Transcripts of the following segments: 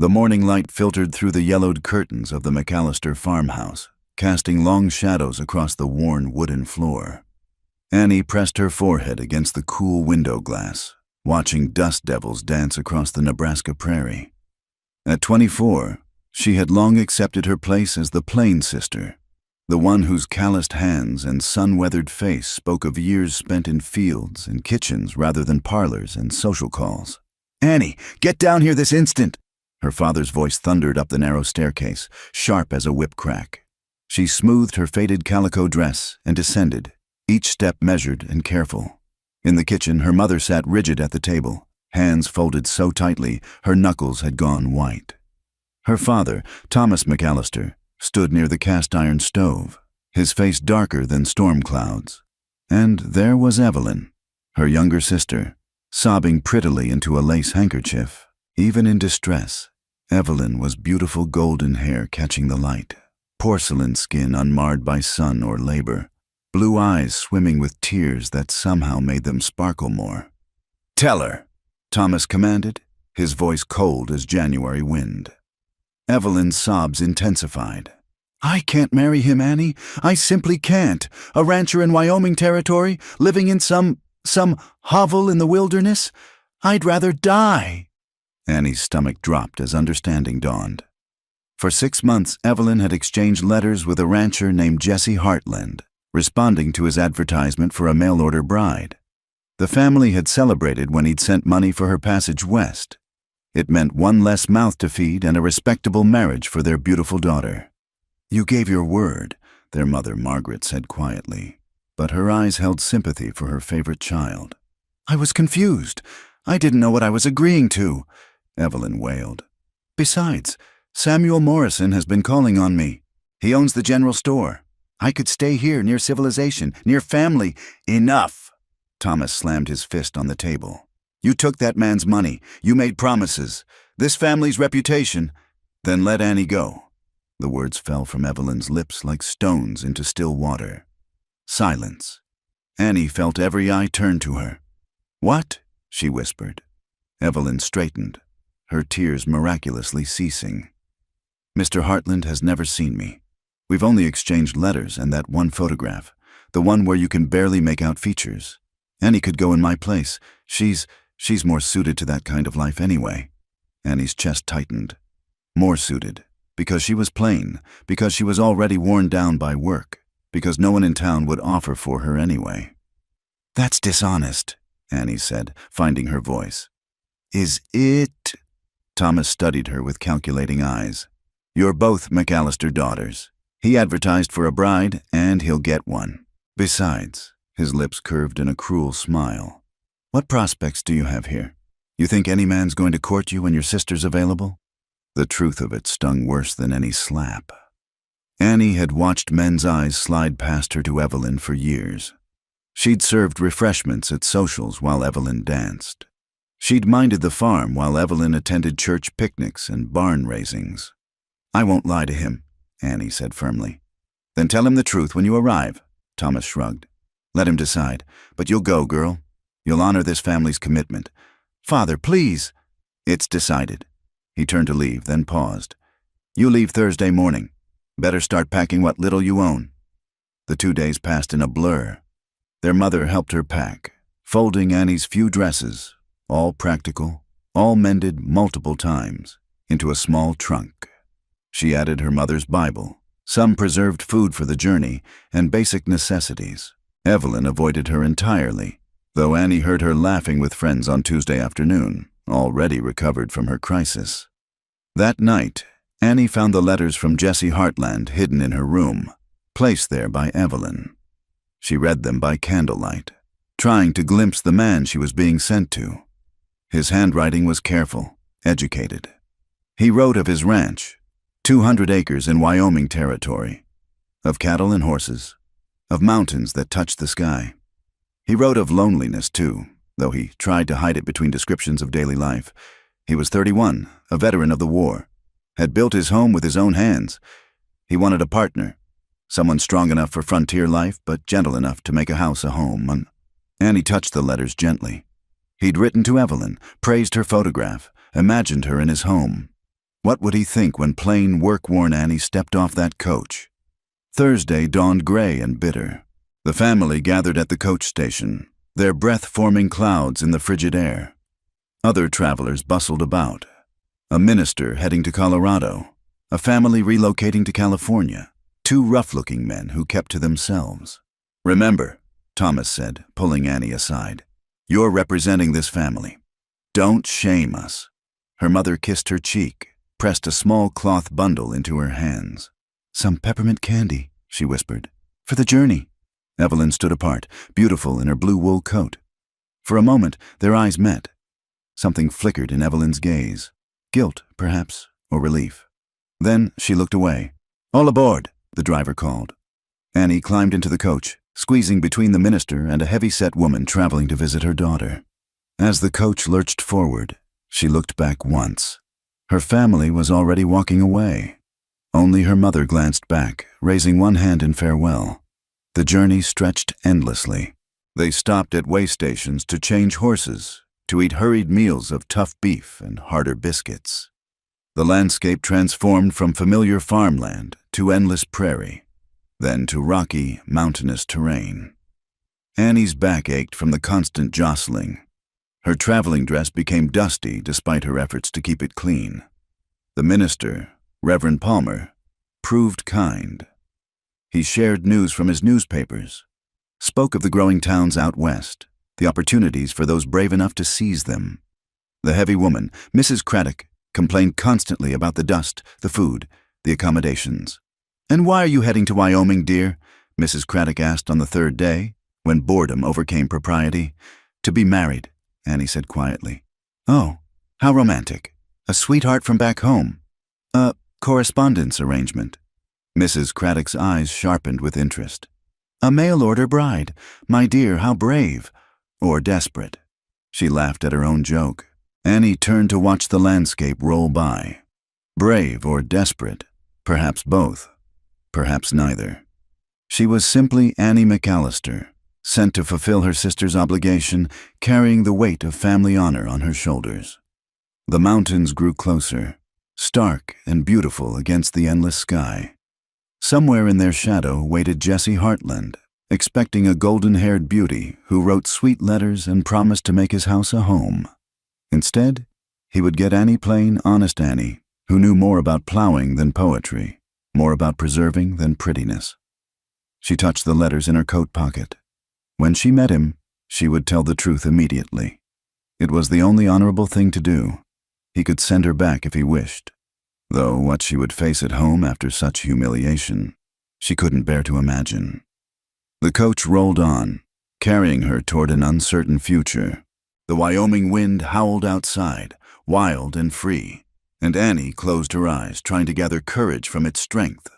The morning light filtered through the yellowed curtains of the McAllister farmhouse, casting long shadows across the worn wooden floor. Annie pressed her forehead against the cool window glass, watching dust devils dance across the Nebraska prairie. At 24, she had long accepted her place as the plain sister, the one whose calloused hands and sun-weathered face spoke of years spent in fields and kitchens rather than parlors and social calls. "Annie, get down here this instant!" Her father's voice thundered up the narrow staircase, sharp as a whip crack. She smoothed her faded calico dress and descended, each step measured and careful. In the kitchen, her mother sat rigid at the table, hands folded so tightly her knuckles had gone white. Her father, Thomas McAllister, stood near the cast-iron stove, his face darker than storm clouds. And there was Evelyn, her younger sister, sobbing prettily into a lace handkerchief. Even in distress, Evelyn was beautiful golden hair catching the light, porcelain skin unmarred by sun or labor, blue eyes swimming with tears that somehow made them sparkle more. "Tell her," Thomas commanded, his voice cold as January wind. Evelyn's sobs intensified. "I can't marry him, Annie. I simply can't. A rancher in Wyoming territory, living in some hovel in the wilderness. I'd rather die." Annie's stomach dropped as understanding dawned. For 6 months, Evelyn had exchanged letters with a rancher named Jesse Hartland, responding to his advertisement for a mail-order bride. The family had celebrated when he'd sent money for her passage west. It meant one less mouth to feed and a respectable marriage for their beautiful daughter. "You gave your word," their mother Margaret said quietly, but her eyes held sympathy for her favorite child. "I was confused. I didn't know what I was agreeing to," Evelyn wailed. "Besides, Samuel Morrison has been calling on me. He owns the general store. I could stay here near civilization, near family." "Enough!" Thomas slammed his fist on the table. "You took that man's money. You made promises. This family's reputation. Then let Annie go." The words fell from Evelyn's lips like stones into still water. Silence. Annie felt every eye turn to her. "What?" she whispered. Evelyn straightened, her tears miraculously ceasing. "Mr. Hartland has never seen me. We've only exchanged letters and that one photograph, the one where you can barely make out features. Annie could go in my place. She's more suited to that kind of life anyway." Annie's chest tightened. More suited, because she was plain, because she was already worn down by work, because no one in town would offer for her anyway. "That's dishonest," Annie said, finding her voice. "Is it?" Thomas studied her with calculating eyes. "You're both McAllister daughters. He advertised for a bride, and he'll get one. Besides," his lips curved in a cruel smile, "what prospects do you have here? You think any man's going to court you when your sister's available?" The truth of it stung worse than any slap. Annie had watched men's eyes slide past her to Evelyn for years. She'd served refreshments at socials while Evelyn danced. She'd minded the farm while Evelyn attended church picnics and barn raisings. "I won't lie to him," Annie said firmly. "Then tell him the truth when you arrive," Thomas shrugged. "Let him decide. But you'll go, girl. You'll honor this family's commitment." "Father, please." "It's decided." He turned to leave, then paused. "You leave Thursday morning. Better start packing what little you own." The 2 days passed in a blur. Their mother helped her pack, folding Annie's few dresses, all practical, all mended multiple times, into a small trunk. She added her mother's Bible, some preserved food for the journey, and basic necessities. Evelyn avoided her entirely, though Annie heard her laughing with friends on Tuesday afternoon, already recovered from her crisis. That night, Annie found the letters from Jesse Hartland hidden in her room, placed there by Evelyn. She read them by candlelight, trying to glimpse the man she was being sent to. His handwriting was careful, educated. He wrote of his ranch, 200 acres in Wyoming territory, of cattle and horses, of mountains that touched the sky. He wrote of loneliness, too, though he tried to hide it between descriptions of daily life. He was 31, a veteran of the war, had built his home with his own hands. He wanted a partner, someone strong enough for frontier life, but gentle enough to make a house a home. Annie touched the letters gently. He'd written to Evelyn, praised her photograph, imagined her in his home. What would he think when plain, work-worn Annie stepped off that coach? Thursday dawned gray and bitter. The family gathered at the coach station, their breath forming clouds in the frigid air. Other travelers bustled about. A minister heading to Colorado, a family relocating to California, two rough-looking men who kept to themselves. "Remember," Thomas said, pulling Annie aside, "you're representing this family. Don't shame us." Her mother kissed her cheek, pressed a small cloth bundle into her hands. "Some peppermint candy," she whispered, "for the journey." Evelyn stood apart, beautiful in her blue wool coat. For a moment, their eyes met. Something flickered in Evelyn's gaze. Guilt, perhaps, or relief. Then she looked away. "All aboard," the driver called. Annie climbed into the coach, squeezing between the minister and a heavy-set woman traveling to visit her daughter. As the coach lurched forward, she looked back once. Her family was already walking away. Only her mother glanced back, raising one hand in farewell. The journey stretched endlessly. They stopped at way stations to change horses, to eat hurried meals of tough beef and harder biscuits. The landscape transformed from familiar farmland to endless prairie, then to rocky, mountainous terrain. Annie's back ached from the constant jostling. Her traveling dress became dusty despite her efforts to keep it clean. The minister, Reverend Palmer, proved kind. He shared news from his newspapers, spoke of the growing towns out west, the opportunities for those brave enough to seize them. The heavy woman, Mrs. Craddock, complained constantly about the dust, the food, the accommodations. "And why are you heading to Wyoming, dear?" Mrs. Craddock asked on the third day, when boredom overcame propriety. "To be married," Annie said quietly. "Oh, how romantic. A sweetheart from back home. A correspondence arrangement." Mrs. Craddock's eyes sharpened with interest. "A mail-order bride. My dear, how brave. Or desperate." She laughed at her own joke. Annie turned to watch the landscape roll by. Brave or desperate, perhaps both, perhaps neither. She was simply Annie McAllister, sent to fulfill her sister's obligation, carrying the weight of family honor on her shoulders. The mountains grew closer, stark and beautiful against the endless sky. Somewhere in their shadow waited Jesse Hartland, expecting a golden-haired beauty who wrote sweet letters and promised to make his house a home. Instead, he would get Annie plain, honest Annie, who knew more about plowing than poetry, more about preserving than prettiness. She touched the letters in her coat pocket. When she met him, she would tell the truth immediately. It was the only honorable thing to do. He could send her back if he wished. Though what she would face at home after such humiliation, she couldn't bear to imagine. The coach rolled on, carrying her toward an uncertain future. The Wyoming wind howled outside, wild and free, and Annie closed her eyes, trying to gather courage from its strength.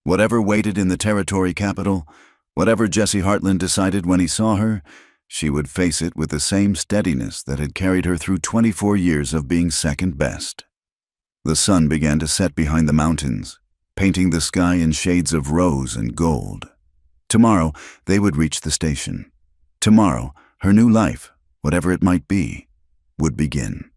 Whatever waited in the territory capital, whatever Jesse Hartland decided when he saw her, she would face it with the same steadiness that had carried her through 24 years of being second best. The sun began to set behind the mountains, painting the sky in shades of rose and gold. Tomorrow, they would reach the station. Tomorrow, her new life, whatever it might be, would begin.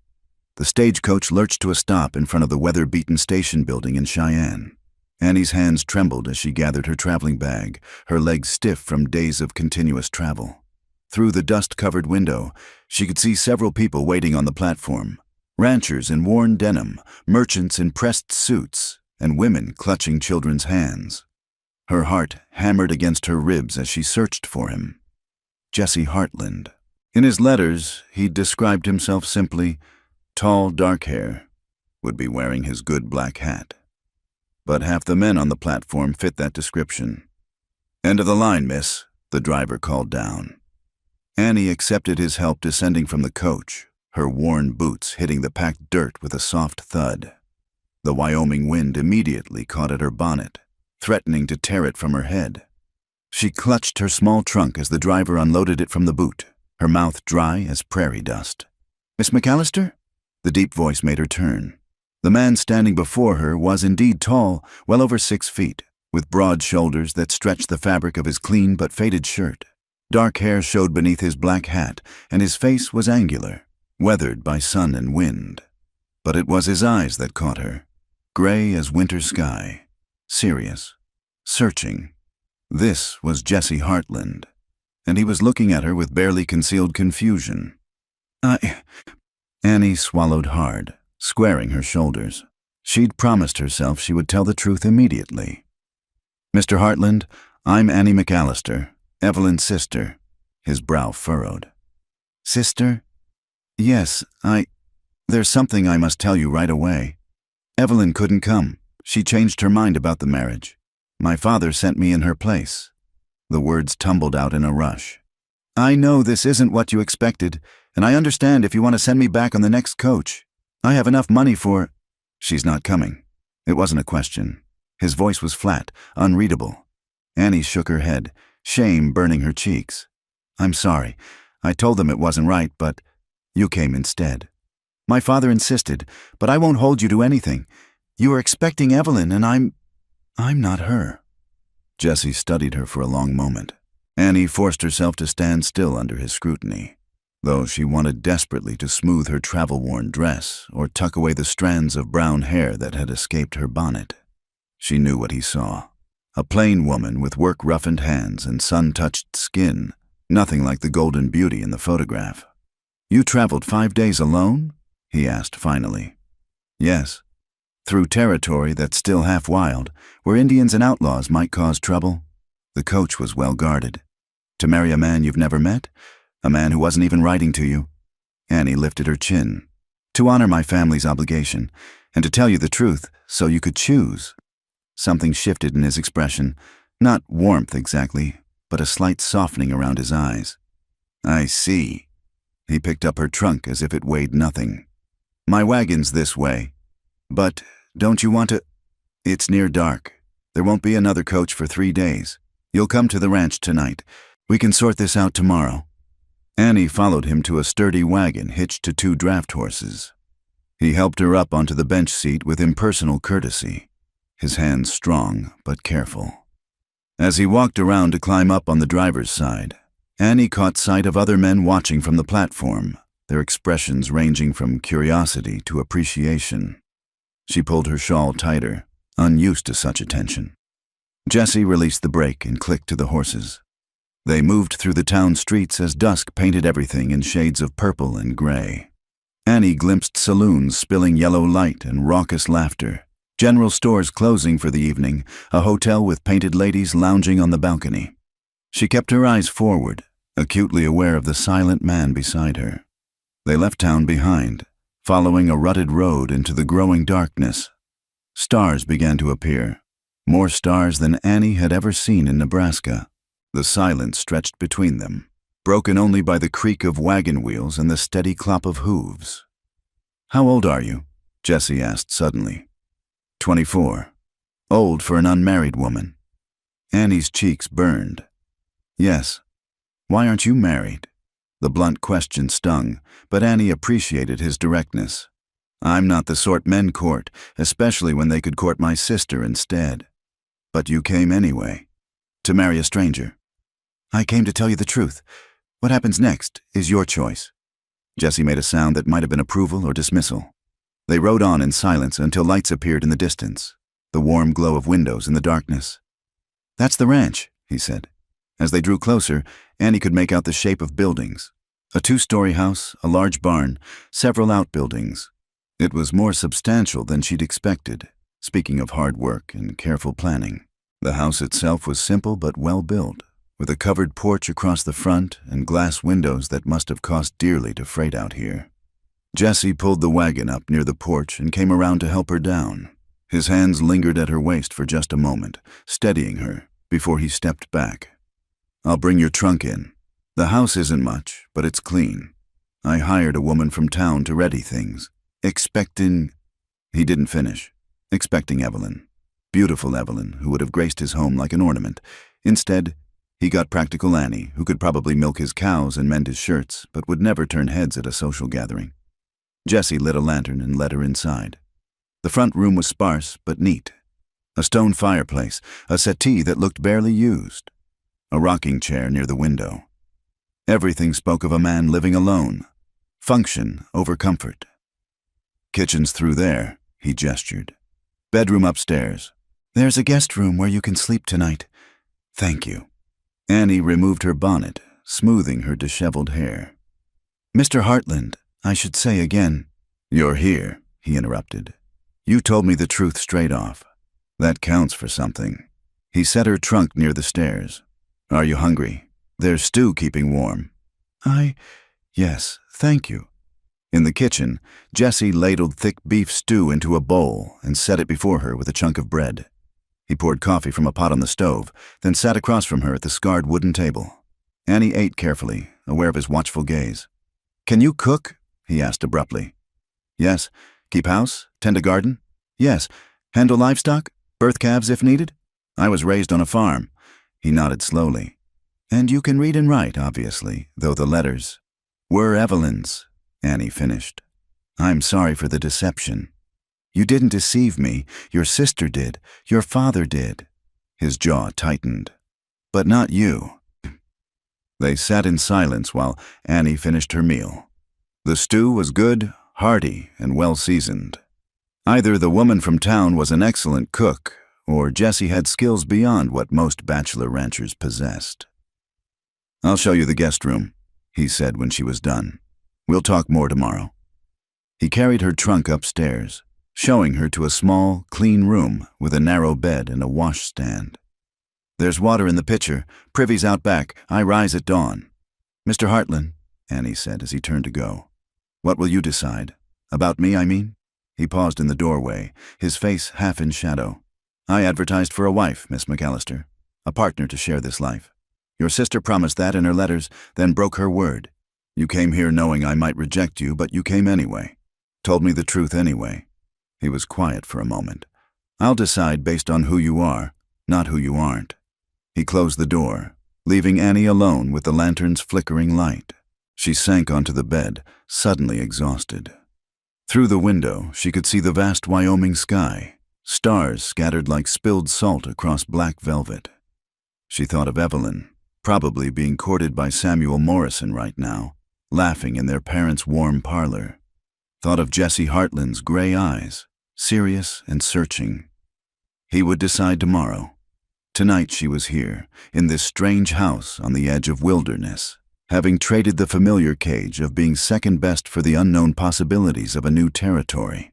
The stagecoach lurched to a stop in front of the weather-beaten station building in Cheyenne. Annie's hands trembled as she gathered her traveling bag, her legs stiff from days of continuous travel. Through the dust-covered window, she could see several people waiting on the platform. Ranchers in worn denim, merchants in pressed suits, and women clutching children's hands. Her heart hammered against her ribs as she searched for him. Jesse Hartland. In his letters, he'd described himself simply, tall, dark hair, would be wearing his good black hat. But half the men on the platform fit that description. "End of the line, miss," the driver called down. Annie accepted his help descending from the coach, her worn boots hitting the packed dirt with a soft thud. The Wyoming wind immediately caught at her bonnet, threatening to tear it from her head. She clutched her small trunk as the driver unloaded it from the boot, her mouth dry as prairie dust. "Miss McAllister?" The deep voice made her turn. The man standing before her was indeed tall, well over 6 feet, with broad shoulders that stretched the fabric of his clean but faded shirt. Dark hair showed beneath his black hat, and his face was angular, weathered by sun and wind. But it was his eyes that caught her, gray as winter sky, serious, searching. This was Jesse Hartland, and he was looking at her with barely concealed confusion. Annie swallowed hard, squaring her shoulders. She'd promised herself she would tell the truth immediately. "Mr. Hartland, I'm Annie McAllister, Evelyn's sister." His brow furrowed. "Sister? Yes, there's something I must tell you right away. Evelyn couldn't come. She changed her mind about the marriage. My father sent me in her place." The words tumbled out in a rush. "I know this isn't what you expected, and I understand if you want to send me back on the next coach. I have enough money for—" "She's not coming." It wasn't a question. His voice was flat, unreadable. Annie shook her head, shame burning her cheeks. "I'm sorry. I told them it wasn't right, but you came instead. My father insisted, but I won't hold you to anything. You are expecting Evelyn, and I'm not her." Jesse studied her for a long moment. Annie forced herself to stand still under his scrutiny, though she wanted desperately to smooth her travel-worn dress or tuck away the strands of brown hair that had escaped her bonnet. She knew what he saw. A plain woman with work-roughened hands and sun-touched skin, nothing like the golden beauty in the photograph. "You traveled 5 days alone?" he asked finally. "Yes. Through territory that's still half wild, where Indians and outlaws might cause trouble." The coach was well guarded. "To marry a man you've never met? A man who wasn't even writing to you?" Annie lifted her chin. "To honor my family's obligation, and to tell you the truth, so you could choose." Something shifted in his expression, not warmth exactly, but a slight softening around his eyes. "I see." He picked up her trunk as if it weighed nothing. "My wagon's this way. But don't you want to—" "It's near dark. There won't be another coach for 3 days. You'll come to the ranch tonight. We can sort this out tomorrow." Annie followed him to a sturdy wagon hitched to 2 draft horses. He helped her up onto the bench seat with impersonal courtesy, his hands strong but careful. As he walked around to climb up on the driver's side, Annie caught sight of other men watching from the platform, their expressions ranging from curiosity to appreciation. She pulled her shawl tighter, unused to such attention. Jesse released the brake and clicked to the horses. They moved through the town streets as dusk painted everything in shades of purple and gray. Annie glimpsed saloons spilling yellow light and raucous laughter, general stores closing for the evening, a hotel with painted ladies lounging on the balcony. She kept her eyes forward, acutely aware of the silent man beside her. They left town behind, following a rutted road into the growing darkness. Stars began to appear, more stars than Annie had ever seen in Nebraska. The silence stretched between them, broken only by the creak of wagon wheels and the steady clop of hooves. "How old are you?" Jesse asked suddenly. 24. Old for an unmarried woman. Annie's cheeks burned. "Yes. Why aren't you married?" The blunt question stung, but Annie appreciated his directness. "I'm not the sort men court, especially when they could court my sister instead." "But you came anyway. To marry a stranger." "I came to tell you the truth. What happens next is your choice." Jesse made a sound that might have been approval or dismissal. They rode on in silence until lights appeared in the distance, the warm glow of windows in the darkness. "That's the ranch," he said. As they drew closer, Annie could make out the shape of buildings. A 2-story house, a large barn, several outbuildings. It was more substantial than she'd expected, speaking of hard work and careful planning. The house itself was simple but well built, with a covered porch across the front and glass windows that must have cost dearly to freight out here. Jesse pulled the wagon up near the porch and came around to help her down. His hands lingered at her waist for just a moment, steadying her, before he stepped back. "I'll bring your trunk in. The house isn't much, but it's clean. I hired a woman from town to ready things. Expecting—" He didn't finish. Expecting Evelyn. Beautiful Evelyn, who would have graced his home like an ornament. Instead, he got practical Annie, who could probably milk his cows and mend his shirts, but would never turn heads at a social gathering. Jesse lit a lantern and led her inside. The front room was sparse but neat. A stone fireplace, a settee that looked barely used, a rocking chair near the window. Everything spoke of a man living alone, function over comfort. Kitchen's through there, he gestured. Bedroom upstairs. There's a guest room where you can sleep tonight. Thank you. Annie removed her bonnet, smoothing her disheveled hair. Mr. Hartland, I should say again. You're here, he interrupted. You told me the truth straight off. That counts for something. He set her trunk near the stairs. Are you hungry? There's stew keeping warm. Yes, thank you. In the kitchen, Jesse ladled thick beef stew into a bowl and set it before her with a chunk of bread. He poured coffee from a pot on the stove, then sat across from her at the scarred wooden table. Annie ate carefully, aware of his watchful gaze. Can you cook? He asked abruptly. Yes. Keep house? Tend a garden? Yes. Handle livestock? Birth calves if needed? I was raised on a farm. He nodded slowly. And you can read and write, obviously, though the letters were Evelyn's, Annie finished. I'm sorry for the deception. You didn't deceive me. Your sister did. Your father did. His jaw tightened. But not you. They sat in silence while Annie finished her meal. The stew was good, hearty, and well-seasoned. Either the woman from town was an excellent cook, or Jesse had skills beyond what most bachelor ranchers possessed. I'll show you the guest room, he said when she was done. We'll talk more tomorrow. He carried her trunk upstairs, showing her to a small, clean room with a narrow bed and a washstand. There's water in the pitcher. Privy's out back. I rise at dawn. Mr. Hartland, Annie said as he turned to go. What will you decide? About me, I mean? He paused in the doorway, his face half in shadow. I advertised for a wife, Miss McAllister, a partner to share this life. Your sister promised that in her letters, then broke her word. You came here knowing I might reject you, but you came anyway. Told me the truth anyway. He was quiet for a moment. I'll decide based on who you are, not who you aren't. He closed the door, leaving Annie alone with the lantern's flickering light. She sank onto the bed, suddenly exhausted. Through the window, she could see the vast Wyoming sky, stars scattered like spilled salt across black velvet. She thought of Evelyn, probably being courted by Samuel Morrison right now, laughing in their parents' warm parlor. Thought of Jesse Hartland's gray eyes, serious and searching. He would decide tomorrow. Tonight she was here, in this strange house on the edge of wilderness, having traded the familiar cage of being second best for the unknown possibilities of a new territory.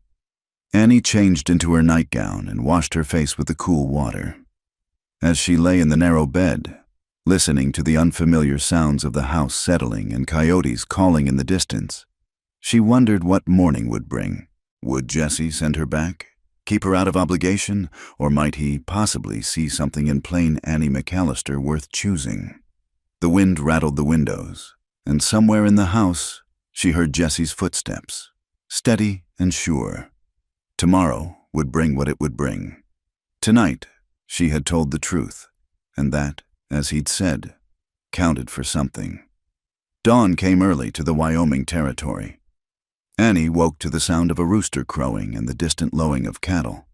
Annie changed into her nightgown and washed her face with the cool water. As she lay in the narrow bed, listening to the unfamiliar sounds of the house settling and coyotes calling in the distance, she wondered what morning would bring. Would Jesse send her back, keep her out of obligation, or might he possibly see something in plain Annie McAllister worth choosing? The wind rattled the windows, and somewhere in the house she heard Jesse's footsteps, steady and sure. Tomorrow would bring what it would bring. Tonight she had told the truth, and that, as he'd said, counted for something. Dawn came early to the Wyoming territory. Annie woke to the sound of a rooster crowing and the distant lowing of cattle.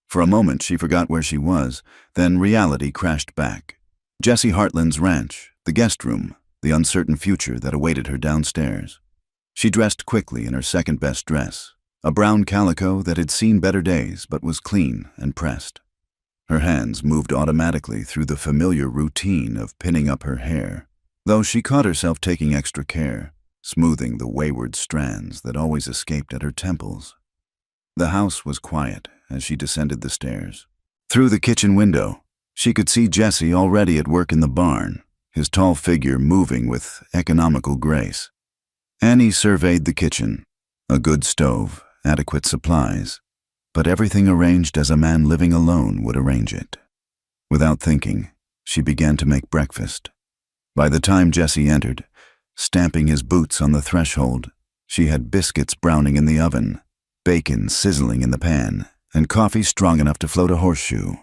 For a moment she forgot where she was, then reality crashed back. Jesse Hartland's ranch, the guest room, the uncertain future that awaited her downstairs. She dressed quickly in her second-best dress, a brown calico that had seen better days but was clean and pressed. Her hands moved automatically through the familiar routine of pinning up her hair, though she caught herself taking extra care, smoothing the wayward strands that always escaped at her temples. The house was quiet as she descended the stairs. Through the kitchen window, she could see Jesse already at work in the barn, his tall figure moving with economical grace. Annie surveyed the kitchen. A good stove, adequate supplies, but everything arranged as a man living alone would arrange it. Without thinking, she began to make breakfast. By the time Jesse entered, stamping his boots on the threshold, she had biscuits browning in the oven, bacon sizzling in the pan, and coffee strong enough to float a horseshoe.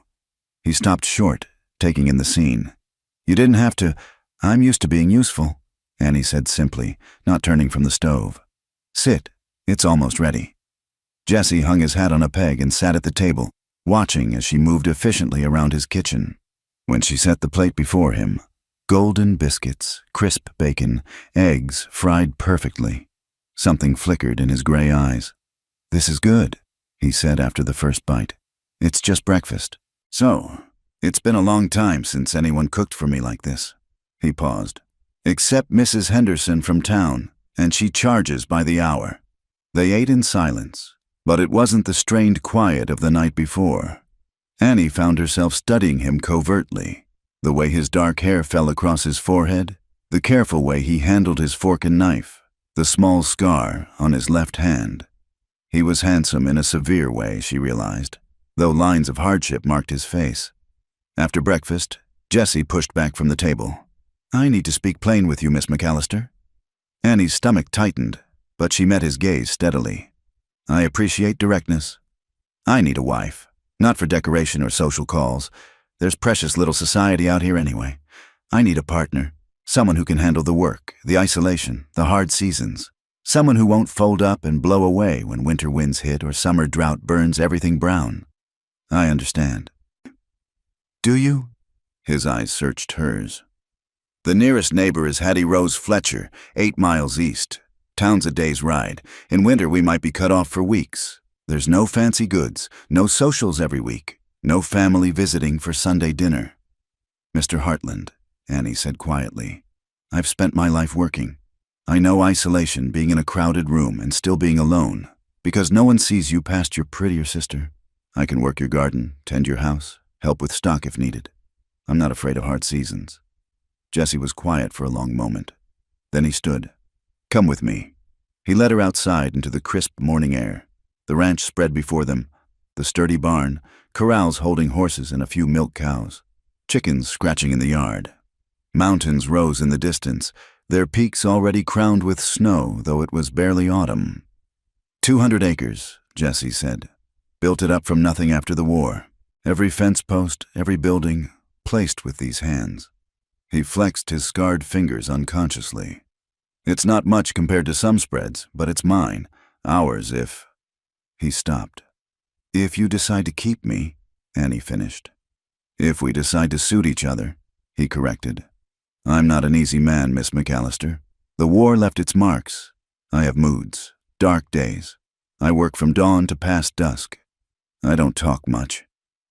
He stopped short, taking in the scene. You didn't have to. I'm used to being useful, Annie said simply, not turning from the stove. Sit. It's almost ready. Jesse hung his hat on a peg and sat at the table, watching as she moved efficiently around his kitchen. When she set the plate before him, golden biscuits, crisp bacon, eggs fried perfectly. Something flickered in his gray eyes. "This is good," he said after the first bite. "It's just breakfast." "So, it's been a long time since anyone cooked for me like this." He paused. "Except Mrs. Henderson from town, and she charges by the hour." They ate in silence, but it wasn't the strained quiet of the night before. Annie found herself studying him covertly, the way his dark hair fell across his forehead, the careful way he handled his fork and knife, the small scar on his left hand. He was handsome in a severe way, she realized, though lines of hardship marked his face. After breakfast, Jessie pushed back from the table. "I need to speak plain with you, Miss McAllister." Annie's stomach tightened, but she met his gaze steadily. "I appreciate directness. I need a wife, not for decoration or social calls. There's precious little society out here anyway. I need a partner, someone who can handle the work, the isolation, the hard seasons. Someone who won't fold up and blow away when winter winds hit or summer drought burns everything brown." "I understand." "Do you?" His eyes searched hers. "The nearest neighbor is Hattie Rose Fletcher, 8 miles east. Town's a day's ride. In winter we might be cut off for weeks. There's no fancy goods, no socials every week, no family visiting for Sunday dinner." "Mr. Hartland," Annie said quietly, "I've spent my life working. I know isolation, being in a crowded room and still being alone, because no one sees you past your prettier sister. I can work your garden, tend your house, help with stock if needed. I'm not afraid of hard seasons." Jessie was quiet for a long moment. Then he stood. "Come with me." He led her outside into the crisp morning air. The ranch spread before them, the sturdy barn, corrals holding horses and a few milk cows, chickens scratching in the yard. Mountains rose in the distance, their peaks already crowned with snow, though it was barely autumn. 200 acres, Jessie said. Built it up from nothing after the war. Every fence post, every building, placed with these hands. He flexed his scarred fingers unconsciously. "It's not much compared to some spreads, but it's mine. Ours if—" He stopped. "If you decide to keep me," Annie finished. "If we decide to suit each other," he corrected. "I'm not an easy man, Miss McAllister. The war left its marks. I have moods, dark days. I work from dawn to past dusk. I don't talk much."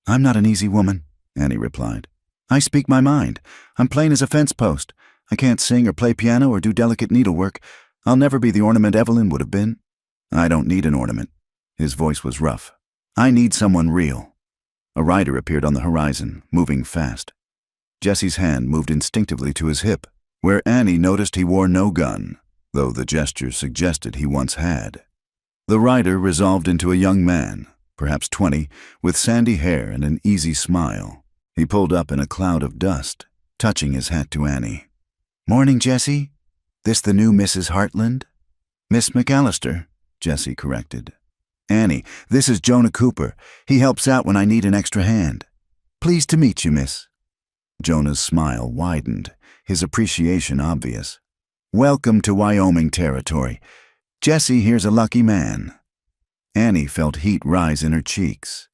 "I'm not an easy woman," Annie replied. "I speak my mind. I'm plain as a fence post. I can't sing or play piano or do delicate needlework. I'll never be the ornament Evelyn would have been." "I don't need an ornament." His voice was rough. "I need someone real." A rider appeared on the horizon, moving fast. Jessie's hand moved instinctively to his hip, where Annie noticed he wore no gun, though the gesture suggested he once had. The rider resolved into a young man, perhaps 20, with sandy hair and an easy smile. He pulled up in a cloud of dust, touching his hat to Annie. "Morning, Jessie. This the new Mrs. Hartland?" "Miss McAllister," Jessie corrected. "Annie, this is Jonah Cooper. He helps out when I need an extra hand." "Pleased to meet you, miss." Jonah's smile widened, his appreciation obvious. "Welcome to Wyoming territory. Jessie here's a lucky man." Annie felt heat rise in her cheeks.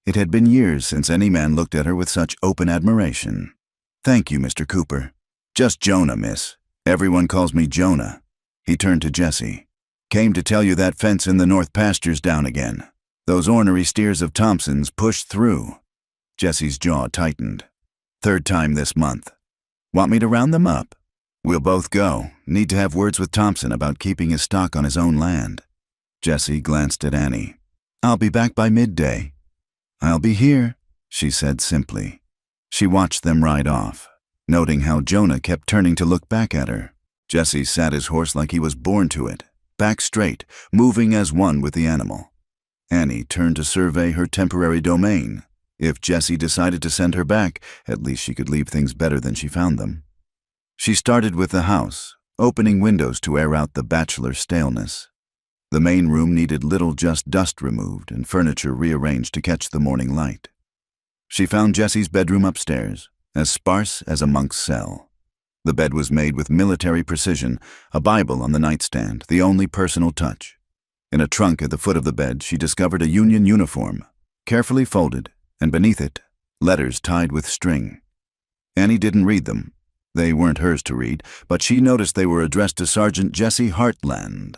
It had been years since any man looked at her with such open admiration. "Thank you, Mr. Cooper." "Just Jonah, miss. Everyone calls me Jonah." He turned to Jessie. "Came to tell you that fence in the north pasture's down again. Those ornery steers of Thompson's pushed through." Jessie's jaw tightened. "3rd time this month. Want me to round them up?" "We'll both go. Need to have words with Thompson about keeping his stock on his own land." Jessie glanced at Annie. "I'll be back by midday." "I'll be here," she said simply. She watched them ride off, noting how Jonah kept turning to look back at her. Jessie sat his horse like he was born to it, back straight, moving as one with the animal. Annie turned to survey her temporary domain. If Jessie decided to send her back, at least she could leave things better than she found them. She started with the house, opening windows to air out the bachelor staleness. The main room needed little, just dust removed and furniture rearranged to catch the morning light. She found Jessie's bedroom upstairs, as sparse as a monk's cell. The bed was made with military precision, a Bible on the nightstand, the only personal touch. In a trunk at the foot of the bed, she discovered a Union uniform, carefully folded, and beneath it, letters tied with string. Annie didn't read them. They weren't hers to read, but she noticed they were addressed to Sergeant Jessie Hartland.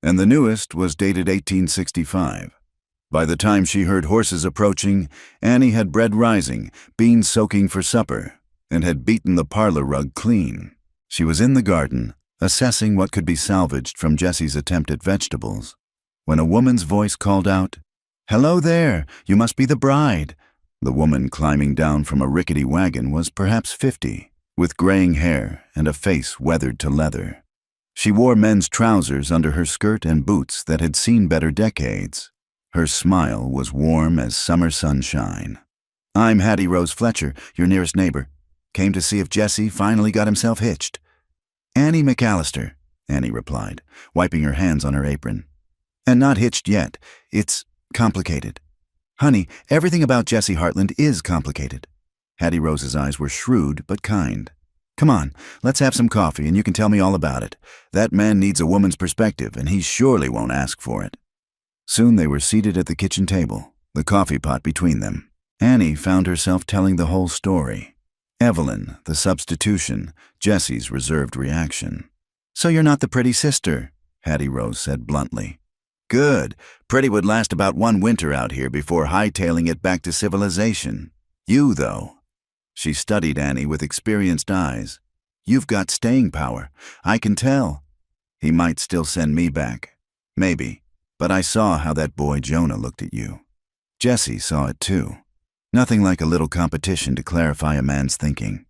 and the newest was dated 1865. By the time she heard horses approaching, Annie had bread rising, beans soaking for supper, and had beaten the parlor rug clean. She was in the garden, assessing what could be salvaged from Jesse's attempt at vegetables, when a woman's voice called out, "Hello there, you must be the bride." The woman climbing down from a rickety wagon was perhaps 50, with graying hair and a face weathered to leather. She wore men's trousers under her skirt and boots that had seen better decades. Her smile was warm as summer sunshine. "I'm Hattie Rose Fletcher, your nearest neighbor. Came to see if Jesse finally got himself hitched." "Annie McAllister," Annie replied, wiping her hands on her apron. "And not hitched yet. It's complicated. Honey, everything about Jesse Hartland is complicated." Hattie Rose's eyes were shrewd but kind. "Come on, let's have some coffee and you can tell me all about it. That man needs a woman's perspective and he surely won't ask for it." Soon they were seated at the kitchen table, the coffee pot between them. Annie found herself telling the whole story. Evelyn, the substitution, Jesse's reserved reaction. "So you're not the pretty sister," Hattie Rose said bluntly. "Good. Pretty would last about one winter out here before hightailing it back to civilization. You, though." She studied Annie with experienced eyes. "You've got staying power. I can tell. He might still send me back. Maybe. But I saw how that boy Jonah looked at you. Jesse saw it too. Nothing like a little competition to clarify a man's thinking."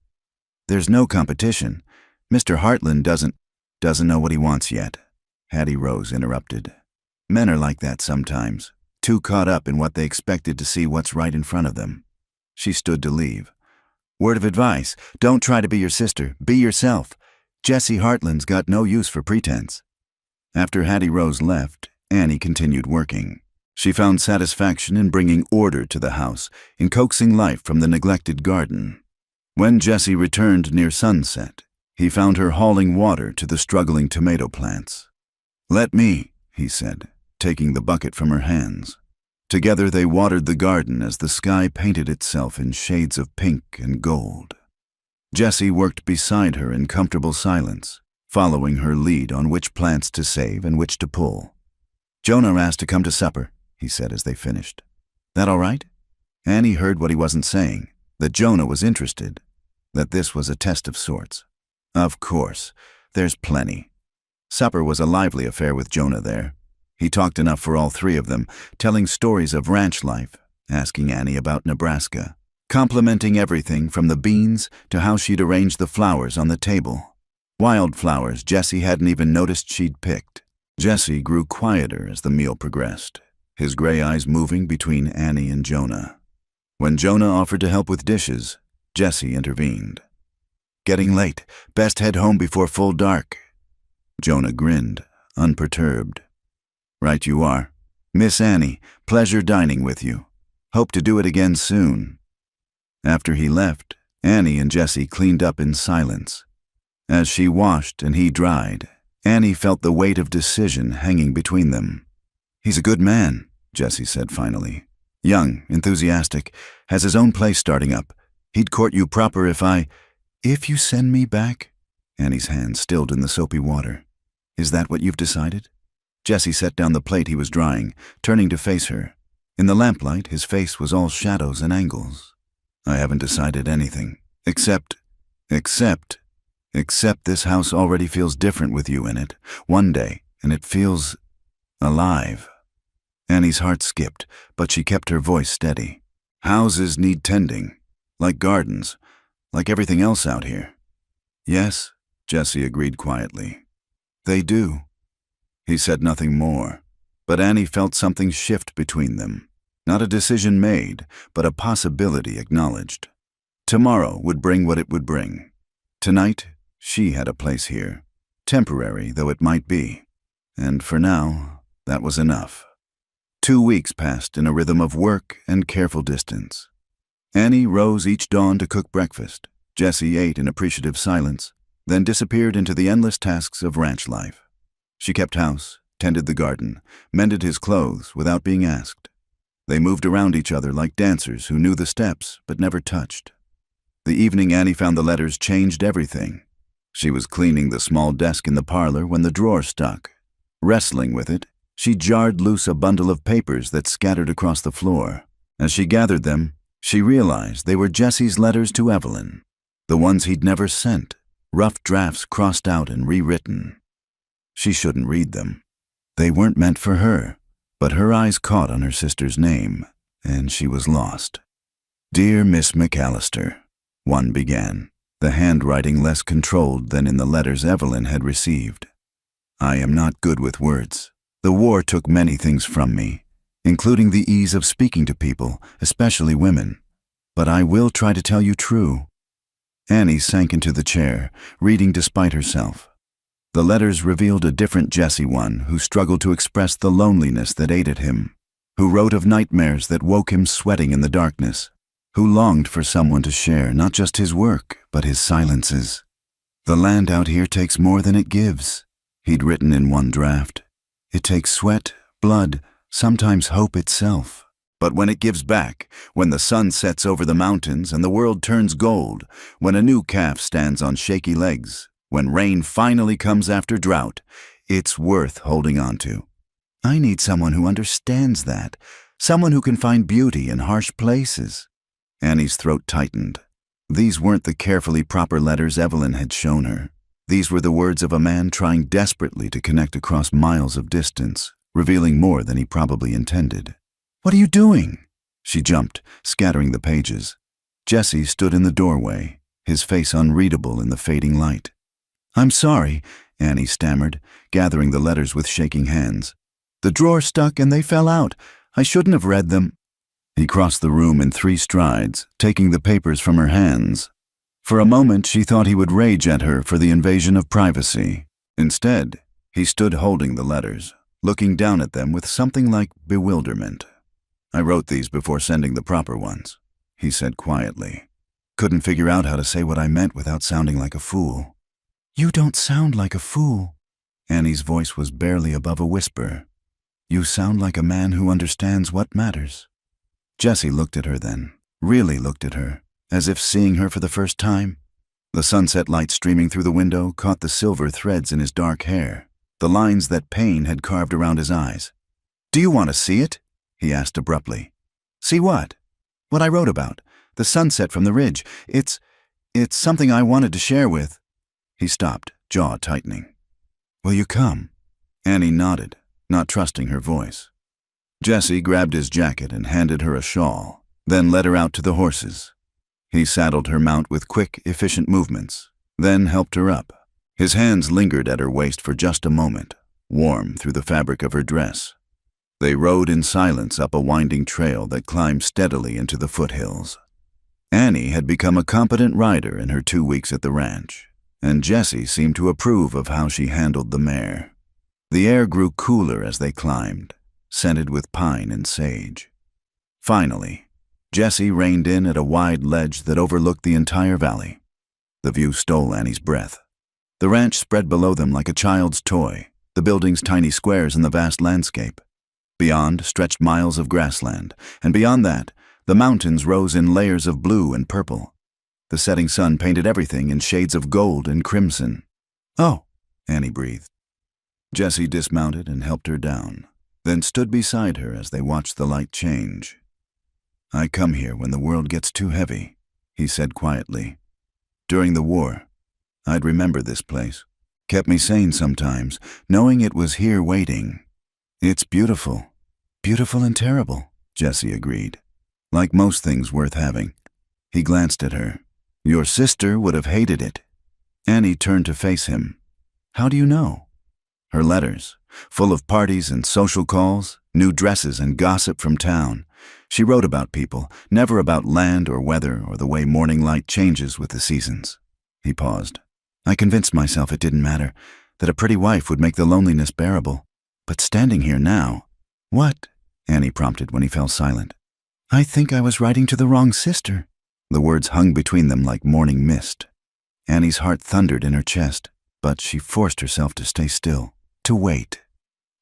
"There's no competition. Mr. Hartland doesn't know what he wants yet," Hattie Rose interrupted. "Men are like that sometimes, too caught up in what they expected to see what's right in front of them." She stood to leave. "Word of advice, don't try to be your sister, be yourself. Jesse Hartland's got no use for pretense." After Hattie Rose left, Annie continued working. She found satisfaction in bringing order to the house, in coaxing life from the neglected garden. When Jesse returned near sunset, he found her hauling water to the struggling tomato plants. "Let me," he said, taking the bucket from her hands. Together they watered the garden as the sky painted itself in shades of pink and gold. Jesse worked beside her in comfortable silence, following her lead on which plants to save and which to pull. "Jonah asked to come to supper," he said as they finished. "That all right?" Annie heard what he wasn't saying, that Jonah was interested, that this was a test of sorts. "Of course, there's plenty." Supper was a lively affair with Jonah there. He talked enough for all three of them, telling stories of ranch life, asking Annie about Nebraska, complimenting everything from the beans to how she'd arranged the flowers on the table. Wildflowers Jesse hadn't even noticed she'd picked. Jesse grew quieter as the meal progressed, his gray eyes moving between Annie and Jonah. When Jonah offered to help with dishes, Jesse intervened. "Getting late. Best head home before full dark." Jonah grinned, unperturbed. "Right you are. Miss Annie, pleasure dining with you. Hope to do it again soon." After he left, Annie and Jesse cleaned up in silence. As she washed and he dried, Annie felt the weight of decision hanging between them. "He's a good man," Jesse said finally. "Young, enthusiastic, has his own place starting up. He'd court you proper if you send me back?" Annie's hand stilled in the soapy water. "Is that what you've decided?" Jesse set down the plate he was drying, turning to face her. In the lamplight, his face was all shadows and angles. "I haven't decided anything, except this house already feels different with you in it, one day, and it feels alive." Annie's heart skipped, but she kept her voice steady. "Houses need tending, like gardens, like everything else out here." "Yes," Jesse agreed quietly. "They do." He said nothing more, but Annie felt something shift between them. Not a decision made, but a possibility acknowledged. Tomorrow would bring what it would bring. Tonight, she had a place here, temporary though it might be. And for now, that was enough. 2 weeks passed in a rhythm of work and careful distance. Annie rose each dawn to cook breakfast. Jesse ate in appreciative silence, then disappeared into the endless tasks of ranch life. She kept house, tended the garden, mended his clothes without being asked. They moved around each other like dancers who knew the steps but never touched. The evening Annie found the letters changed everything. She was cleaning the small desk in the parlor when the drawer stuck. Wrestling with it, she jarred loose a bundle of papers that scattered across the floor. As she gathered them, she realized they were Jesse's letters to Evelyn, the ones he'd never sent, rough drafts crossed out and rewritten. She shouldn't read them. They weren't meant for her, but her eyes caught on her sister's name, and she was lost. "Dear Miss McAllister," one began, the handwriting less controlled than in the letters Evelyn had received. "I am not good with words. The war took many things from me, including the ease of speaking to people, especially women. But I will try to tell you true." Annie sank into the chair, reading despite herself. The letters revealed a different Jesse, one who struggled to express the loneliness that ate at him, who wrote of nightmares that woke him sweating in the darkness, who longed for someone to share not just his work, but his silences. "The land out here takes more than it gives," he'd written in one draft. "It takes sweat, blood, sometimes hope itself. But when it gives back, when the sun sets over the mountains and the world turns gold, when a new calf stands on shaky legs, when rain finally comes after drought, it's worth holding on to. I need someone who understands that, someone who can find beauty in harsh places." Annie's throat tightened. These weren't the carefully proper letters Evelyn had shown her. These were the words of a man trying desperately to connect across miles of distance, revealing more than he probably intended. "What are you doing?" She jumped, scattering the pages. Jesse stood in the doorway, his face unreadable in the fading light. "I'm sorry," Annie stammered, gathering the letters with shaking hands. "The drawer stuck and they fell out. I shouldn't have read them." He crossed the room in 3 strides, taking the papers from her hands. For a moment she thought he would rage at her for the invasion of privacy. Instead, he stood holding the letters, looking down at them with something like bewilderment. "I wrote these before sending the proper ones," he said quietly. "Couldn't figure out how to say what I meant without sounding like a fool." "You don't sound like a fool." Annie's voice was barely above a whisper. "You sound like a man who understands what matters." Jesse looked at her then, really looked at her, as if seeing her for the first time. The sunset light streaming through the window caught the silver threads in his dark hair, the lines that pain had carved around his eyes. "Do you want to see it?" he asked abruptly. "See what?" "What I wrote about, the sunset from the ridge. It's something I wanted to share with." He stopped, jaw tightening. "Will you come?" Annie nodded, not trusting her voice. Jesse grabbed his jacket and handed her a shawl, then led her out to the horses. He saddled her mount with quick, efficient movements, then helped her up. His hands lingered at her waist for just a moment, warm through the fabric of her dress. They rode in silence up a winding trail that climbed steadily into the foothills. Annie had become a competent rider in her 2 weeks at the ranch, and Jesse seemed to approve of how she handled the mare. The air grew cooler as they climbed, scented with pine and sage. Finally, Jesse reined in at a wide ledge that overlooked the entire valley. The view stole Annie's breath. The ranch spread below them like a child's toy, the buildings tiny squares in the vast landscape. Beyond stretched miles of grassland, and beyond that, the mountains rose in layers of blue and purple. The setting sun painted everything in shades of gold and crimson. "Oh," Annie breathed. Jesse dismounted and helped her down, then stood beside her as they watched the light change. "I come here when the world gets too heavy," he said quietly. "During the war, I'd remember this place. Kept me sane sometimes, knowing it was here waiting." "It's beautiful. Beautiful and terrible," Jesse agreed. "Like most things worth having." He glanced at her. "Your sister would have hated it." Annie turned to face him. "How do you know?" Her letters, full of parties and social calls, new dresses and gossip from town. She wrote about people, never about land or weather or the way morning light changes with the seasons. He paused. "I convinced myself it didn't matter, that a pretty wife would make the loneliness bearable. But standing here now—" "What?" Annie prompted when he fell silent. "I think I was writing to the wrong sister." The words hung between them like morning mist. Annie's heart thundered in her chest, but she forced herself to stay still, to wait.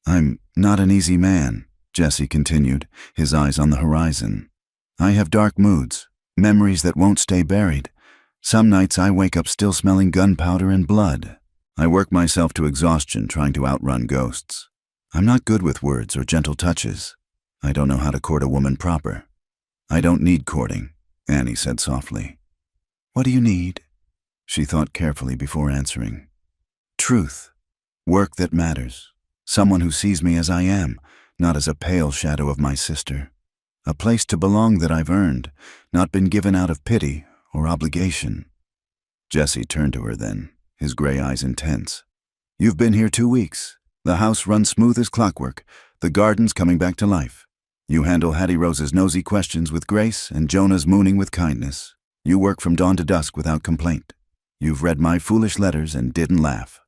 "I'm not an easy man," Jesse continued, his eyes on the horizon. "I have dark moods, memories that won't stay buried. Some nights I wake up still smelling gunpowder and blood. I work myself to exhaustion trying to outrun ghosts. I'm not good with words or gentle touches. I don't know how to court a woman proper. I don't need courting, Annie said softly. What do you need? She thought carefully before answering. Truth. Work that matters. Someone who sees me as I am, not as a pale shadow of my sister. A place to belong that I've earned, not been given out of pity or obligation. Jesse turned to her then, his gray eyes intense. You've been here 2 weeks. The house runs smooth as clockwork, the garden's coming back to life. You handle Hattie Rose's nosy questions with grace and Jonah's mooning with kindness. You work from dawn to dusk without complaint. You've read my foolish letters and didn't laugh.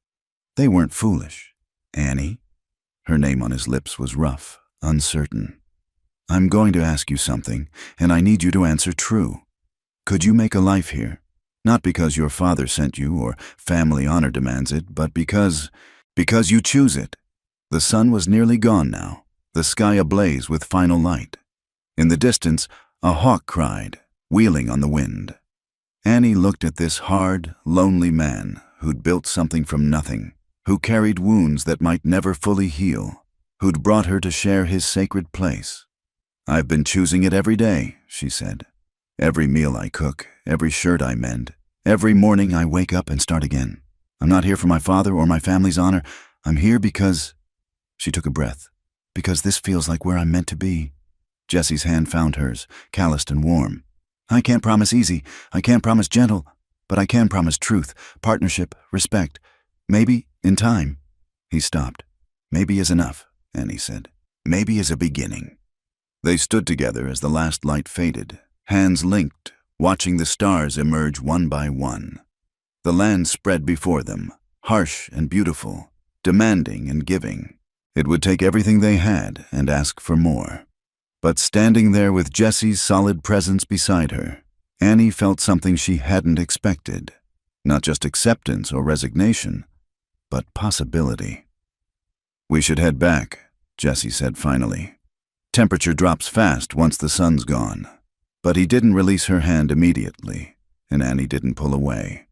They weren't foolish. Annie? Her name on his lips was rough, uncertain. I'm going to ask you something, and I need you to answer true. Could you make a life here? Not because your father sent you or family honor demands it, but because you choose it. The sun was nearly gone now, the sky ablaze with final light. In the distance, a hawk cried, wheeling on the wind. Annie looked at this hard, lonely man who'd built something from nothing, who carried wounds that might never fully heal, who'd brought her to share his sacred place. I've been choosing it every day, she said. Every meal I cook, every shirt I mend, every morning I wake up and start again. I'm not here for my father or my family's honor. I'm here because... She took a breath. Because this feels like where I'm meant to be. Jesse's hand found hers, calloused and warm. I can't promise easy, I can't promise gentle, but I can promise truth, partnership, respect. Maybe, in time. He stopped. Maybe is enough, Annie said. Maybe is a beginning. They stood together as the last light faded, hands linked, watching the stars emerge one by one. The land spread before them, harsh and beautiful, demanding and giving. It would take everything they had and ask for more. But standing there with Jesse's solid presence beside her, Annie felt something she hadn't expected. Not just acceptance or resignation, but possibility. We should head back, Jesse said finally. Temperature drops fast once the sun's gone. But he didn't release her hand immediately, and Annie didn't pull away.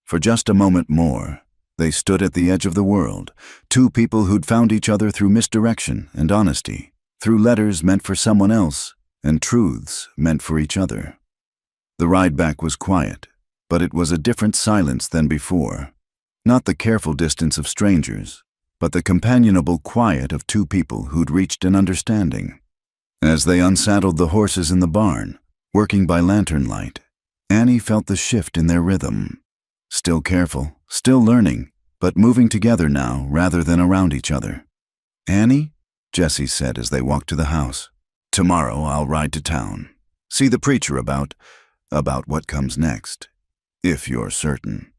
For just a moment more, they stood at the edge of the world, two people who'd found each other through misdirection and honesty, through letters meant for someone else and truths meant for each other. The ride back was quiet, but it was a different silence than before. Not the careful distance of strangers, but the companionable quiet of two people who'd reached an understanding. As they unsaddled the horses in the barn, working by lantern light, Annie felt the shift in their rhythm. Still careful, still learning, but moving together now rather than around each other. Annie? Jesse said as they walked to the house. Tomorrow I'll ride to town. See the preacher about what comes next. If you're certain.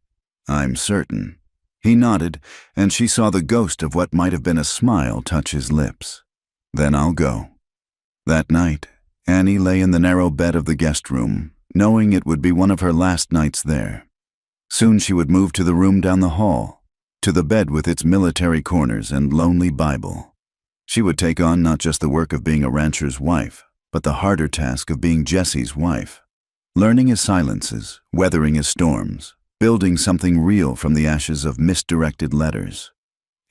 I'm certain. He nodded, and she saw the ghost of what might have been a smile touch his lips. Then I'll go. That night, Annie lay in the narrow bed of the guest room, knowing it would be one of her last nights there. Soon she would move to the room down the hall, to the bed with its military corners and lonely Bible. She would take on not just the work of being a rancher's wife, but the harder task of being Jesse's wife. Learning his silences, weathering his storms, building something real from the ashes of misdirected letters.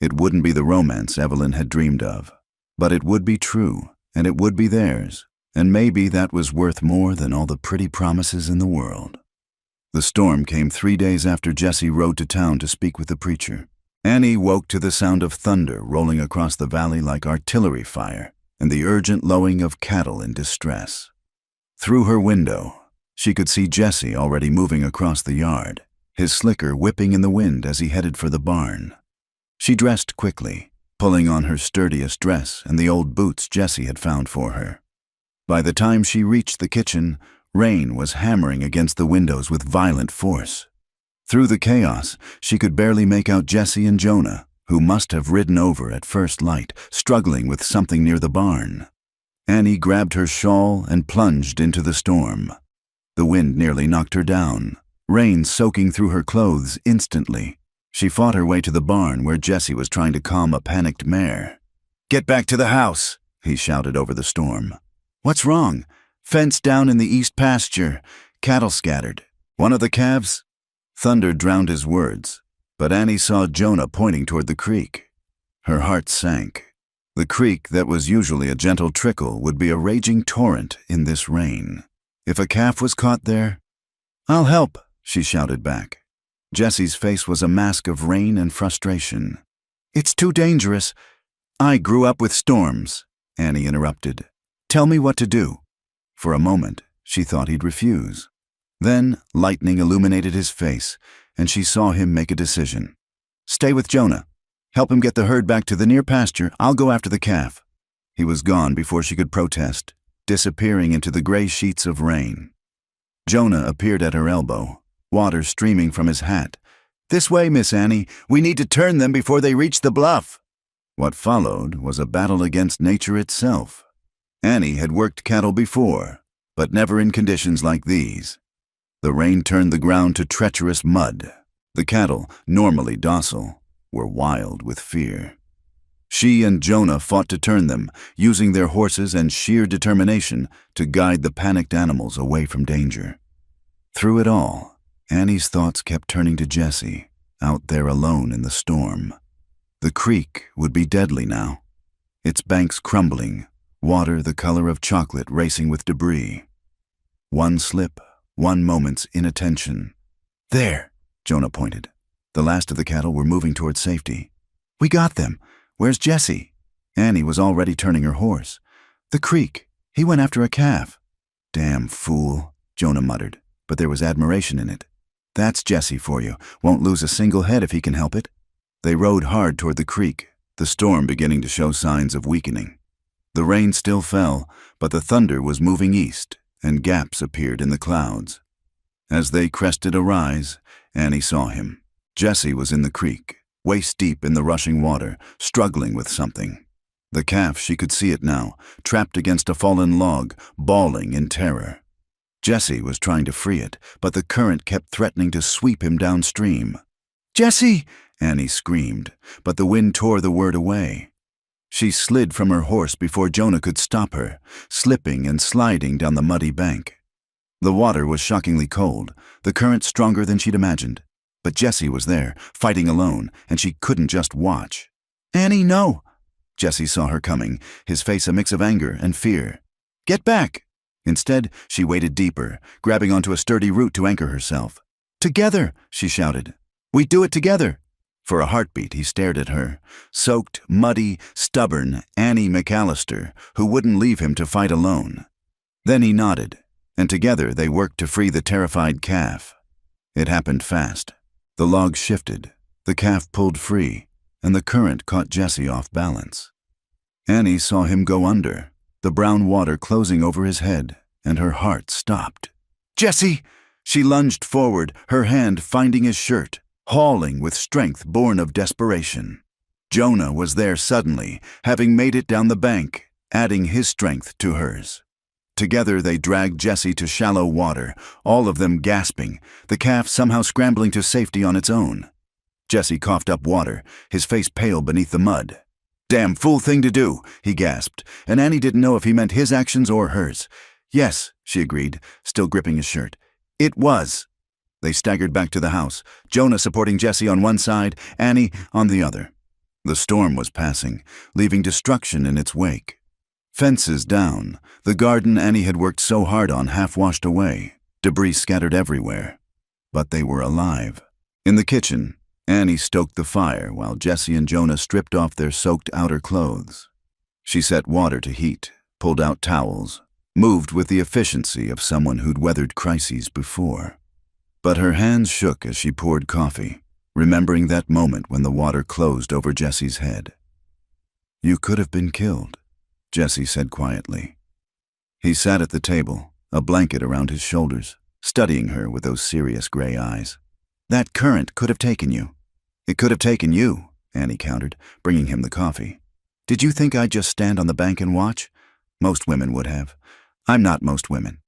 It wouldn't be the romance Evelyn had dreamed of, but it would be true, and it would be theirs, and maybe that was worth more than all the pretty promises in the world. The storm came 3 days after Jesse rode to town to speak with the preacher. Annie woke to the sound of thunder rolling across the valley like artillery fire and the urgent lowing of cattle in distress. Through her window, she could see Jesse already moving across the yard, his slicker whipping in the wind as he headed for the barn. She dressed quickly, pulling on her sturdiest dress and the old boots Jesse had found for her. By the time she reached the kitchen, rain was hammering against the windows with violent force. Through the chaos, she could barely make out Jesse and Jonah, who must have ridden over at first light, struggling with something near the barn. Annie grabbed her shawl and plunged into the storm. The wind nearly knocked her down, rain soaking through her clothes instantly. She fought her way to the barn where Jesse was trying to calm a panicked mare. "Get back to the house," he shouted over the storm. "What's wrong?" "Fence down in the east pasture. Cattle scattered. One of the calves—" Thunder drowned his words, but Annie saw Jonah pointing toward the creek. Her heart sank. The creek that was usually a gentle trickle would be a raging torrent in this rain. If a calf was caught there, "I'll help," she shouted back. Jessie's face was a mask of rain and frustration. "It's too dangerous." "I grew up with storms," Annie interrupted. "Tell me what to do." For a moment, she thought he'd refuse. Then, lightning illuminated his face, and she saw him make a decision. "Stay with Jonah. Help him get the herd back to the near pasture. I'll go after the calf." He was gone before she could protest, disappearing into the gray sheets of rain. Jonah appeared at her elbow, water streaming from his hat. "This way, Miss Annie. We need to turn them before they reach the bluff." What followed was a battle against nature itself. Annie had worked cattle before, but never in conditions like these. The rain turned the ground to treacherous mud. The cattle, normally docile, were wild with fear. She and Jonah fought to turn them, using their horses and sheer determination to guide the panicked animals away from danger. Through it all, Annie's thoughts kept turning to Jessie, out there alone in the storm. The creek would be deadly now, its banks crumbling, water the color of chocolate racing with debris. One slip, one moment's inattention. "There," Jonah pointed. The last of the cattle were moving toward safety. "We got them. Where's Jessie?" Annie was already turning her horse. "The creek. He went after a calf." "Damn fool," Jonah muttered, but there was admiration in it. "That's Jessie for you. Won't lose a single head if he can help it." They rode hard toward the creek, the storm beginning to show signs of weakening. The rain still fell, but the thunder was moving east, and gaps appeared in the clouds. As they crested a rise, Annie saw him. Jessie was in the creek, waist-deep in the rushing water, struggling with something. The calf, she could see it now, trapped against a fallen log, bawling in terror. Jessie was trying to free it, but the current kept threatening to sweep him downstream. "Jessie!" Annie screamed, but the wind tore the word away. She slid from her horse before Jonah could stop her, slipping and sliding down the muddy bank. The water was shockingly cold, the current stronger than she'd imagined. But Jessie was there, fighting alone, and she couldn't just watch. "Annie, no!" Jessie saw her coming, his face a mix of anger and fear. "Get back!" Instead, she waded deeper, grabbing onto a sturdy root to anchor herself. "Together!" she shouted. "We do it together!" For a heartbeat, he stared at her, soaked, muddy, stubborn Annie McAllister, who wouldn't leave him to fight alone. Then he nodded, and together they worked to free the terrified calf. It happened fast. The log shifted, the calf pulled free, and the current caught Jessie off balance. Annie saw him go under, the brown water closing over his head, and her heart stopped. "Jessie!" She lunged forward, her hand finding his shirt, hauling with strength born of desperation. Jonah was there suddenly, having made it down the bank, adding his strength to hers. Together they dragged Jessie to shallow water, all of them gasping, the calf somehow scrambling to safety on its own. Jessie coughed up water, his face pale beneath the mud. "Damn fool thing to do," he gasped, and Annie didn't know if he meant his actions or hers. "Yes," she agreed, still gripping his shirt. "It was." They staggered back to the house, Jonah supporting Jessie on one side, Annie on the other. The storm was passing, leaving destruction in its wake. Fences down, the garden Annie had worked so hard on half washed away, debris scattered everywhere. But they were alive. In the kitchen, Annie stoked the fire while Jessie and Jonah stripped off their soaked outer clothes. She set water to heat, pulled out towels, moved with the efficiency of someone who'd weathered crises before. But her hands shook as she poured coffee, remembering that moment when the water closed over Jessie's head. "You could have been killed," Jessie said quietly. He sat at the table, a blanket around his shoulders, studying her with those serious gray eyes. "That current could have taken you." "It could have taken you," Annie countered, bringing him the coffee. "Did you think I'd just stand on the bank and watch? Most women would have. I'm not most women."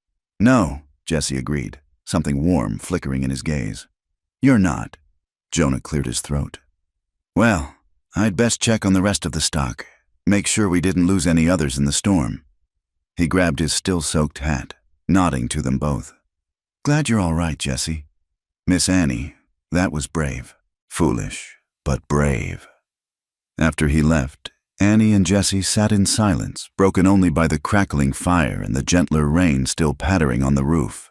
"No," Jessie agreed, something warm flickering in his gaze. "You're not." Jonah cleared his throat. "Well, I'd best check on the rest of the stock. Make sure we didn't lose any others in the storm." He grabbed his still-soaked hat, nodding to them both. "Glad you're all right, Jessie." "Miss Annie, that was brave. Foolish, but brave." After he left, Annie and Jessie sat in silence, broken only by the crackling fire and the gentler rain still pattering on the roof.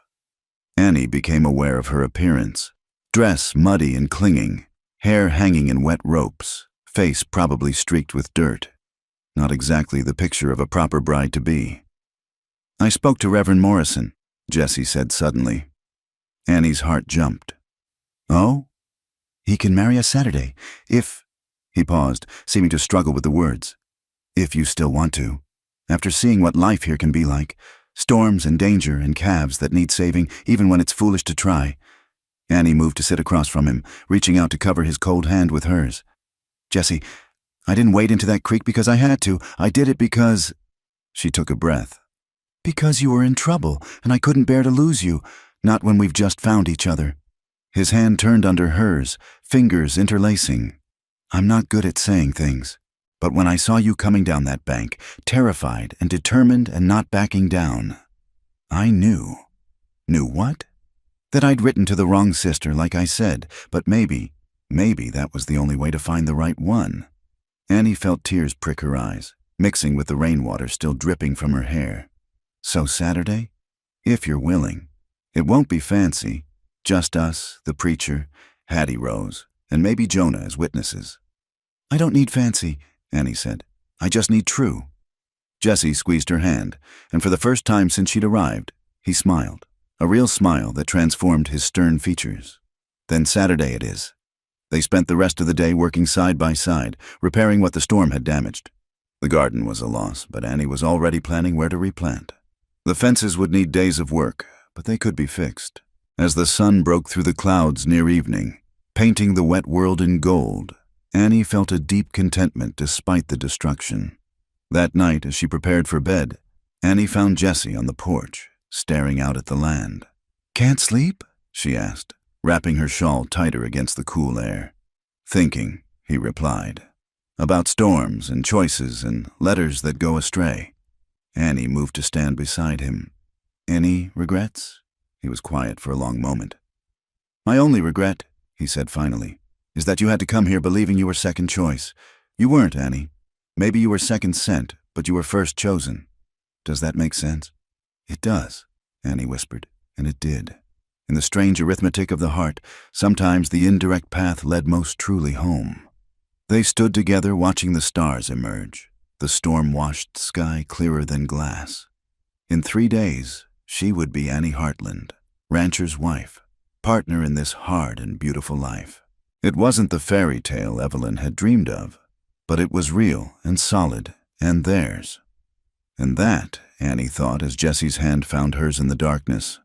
Annie became aware of her appearance. Dress muddy and clinging, hair hanging in wet ropes, face probably streaked with dirt. Not exactly the picture of a proper bride-to-be. "I spoke to Reverend Morrison," Jessie said suddenly. Annie's heart jumped. "Oh? He can marry us Saturday, if—" He paused, seeming to struggle with the words. "If you still want to. After seeing what life here can be like, storms and danger and calves that need saving even when it's foolish to try." Annie moved to sit across from him, reaching out to cover his cold hand with hers. "Jessie, I didn't wade into that creek because I had to. I did it because—" She took a breath. "Because you were in trouble, and I couldn't bear to lose you, not when we've just found each other." His hand turned under hers, fingers interlacing. "I'm not good at saying things, but when I saw you coming down that bank, terrified and determined and not backing down, I knew." "Knew what?" "That I'd written to the wrong sister, like I said, but maybe that was the only way to find the right one." Annie felt tears prick her eyes, mixing with the rainwater still dripping from her hair. "So Saturday? If you're willing. It won't be fancy. Just us, the preacher, Hattie Rose, and maybe Jonah as witnesses." "I don't need fancy," Annie said. "I just need true." Jessie squeezed her hand, and for the first time since she'd arrived, he smiled, a real smile that transformed his stern features. "Then Saturday it is." They spent the rest of the day working side by side, repairing what the storm had damaged. The garden was a loss, but Annie was already planning where to replant. The fences would need days of work, but they could be fixed. As the sun broke through the clouds near evening, painting the wet world in gold, Annie felt a deep contentment despite the destruction. That night, as she prepared for bed, Annie found Jessie on the porch, staring out at the land. "Can't sleep?" she asked, wrapping her shawl tighter against the cool air. "Thinking," he replied, "about storms and choices and letters that go astray." Annie moved to stand beside him. "Any regrets?" He was quiet for a long moment. "My only regret," he said finally, "is that you had to come here believing you were second choice. You weren't, Annie. Maybe you were second sent, but you were first chosen. Does that make sense?" "It does," Annie whispered, and it did. In the strange arithmetic of the heart, sometimes the indirect path led most truly home. They stood together watching the stars emerge, the storm-washed sky clearer than glass. In 3 days, she would be Annie Hartland, rancher's wife, partner in this hard and beautiful life. It wasn't the fairy tale Evelyn had dreamed of, but it was real and solid and theirs. And that, Annie thought as Jessie's hand found hers in the darkness,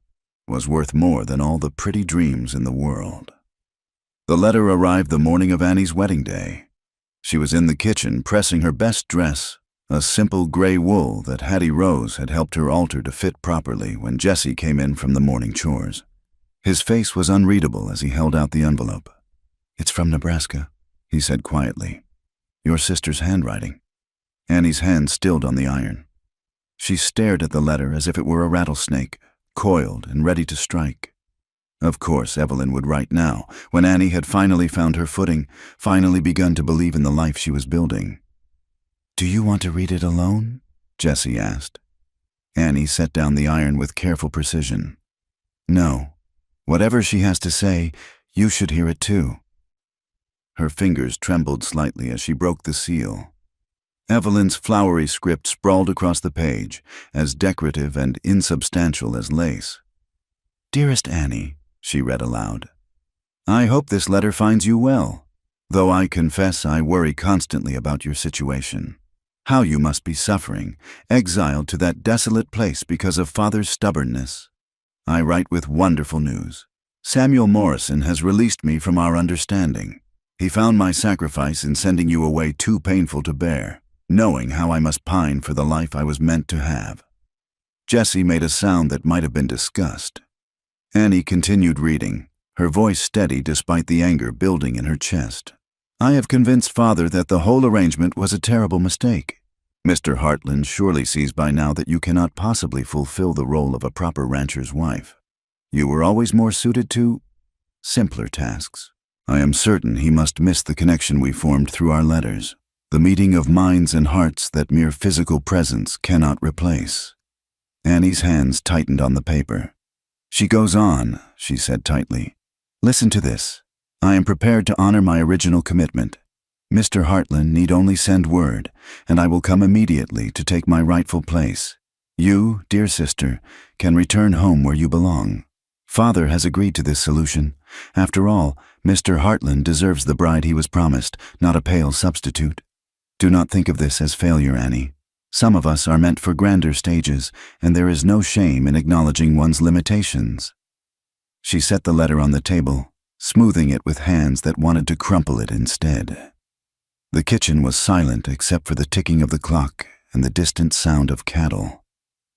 was worth more than all the pretty dreams in the world. The letter arrived the morning of Annie's wedding day. She was in the kitchen pressing her best dress, a simple gray wool that Hattie Rose had helped her alter to fit properly when Jessie came in from the morning chores. His face was unreadable as he held out the envelope. "It's from Nebraska," he said quietly. "Your sister's handwriting." Annie's hand stilled on the iron. She stared at the letter as if it were a rattlesnake, coiled and ready to strike. Of course Evelyn would write now, when Annie had finally found her footing, finally begun to believe in the life she was building. "Do you want to read it alone?" Jessie asked. Annie set down the iron with careful precision. "No. Whatever she has to say, you should hear it too." Her fingers trembled slightly as she broke the seal. Evelyn's flowery script sprawled across the page, as decorative and insubstantial as lace. "Dearest Annie," she read aloud, "I hope this letter finds you well, though I confess I worry constantly about your situation. How you must be suffering, exiled to that desolate place because of Father's stubbornness. I write with wonderful news. Samuel Morrison has released me from our understanding. He found my sacrifice in sending you away too painful to bear, knowing how I must pine for the life I was meant to have." Jessie made a sound that might have been disgust. Annie continued reading, her voice steady despite the anger building in her chest. "I have convinced Father that the whole arrangement was a terrible mistake. Mr. Hartland surely sees by now that you cannot possibly fulfill the role of a proper rancher's wife. You were always more suited to simpler tasks. I am certain he must miss the connection we formed through our letters. the meeting of minds and hearts that mere physical presence cannot replace. Annie's hands tightened on the paper. She goes on, she said tightly. Listen to this. I am prepared to honor my original commitment. Mr. Hartland need only send word, and I will come immediately to take my rightful place. You, dear sister, can return home where you belong. Father has agreed to this solution. After all, Mr. Hartland deserves the bride he was promised, not a pale substitute. Do not think of this as failure, Annie. Some of us are meant for grander stages, and there is no shame in acknowledging one's limitations. She set the letter on the table, smoothing it with hands that wanted to crumple it instead. The kitchen was silent except for the ticking of the clock and the distant sound of cattle.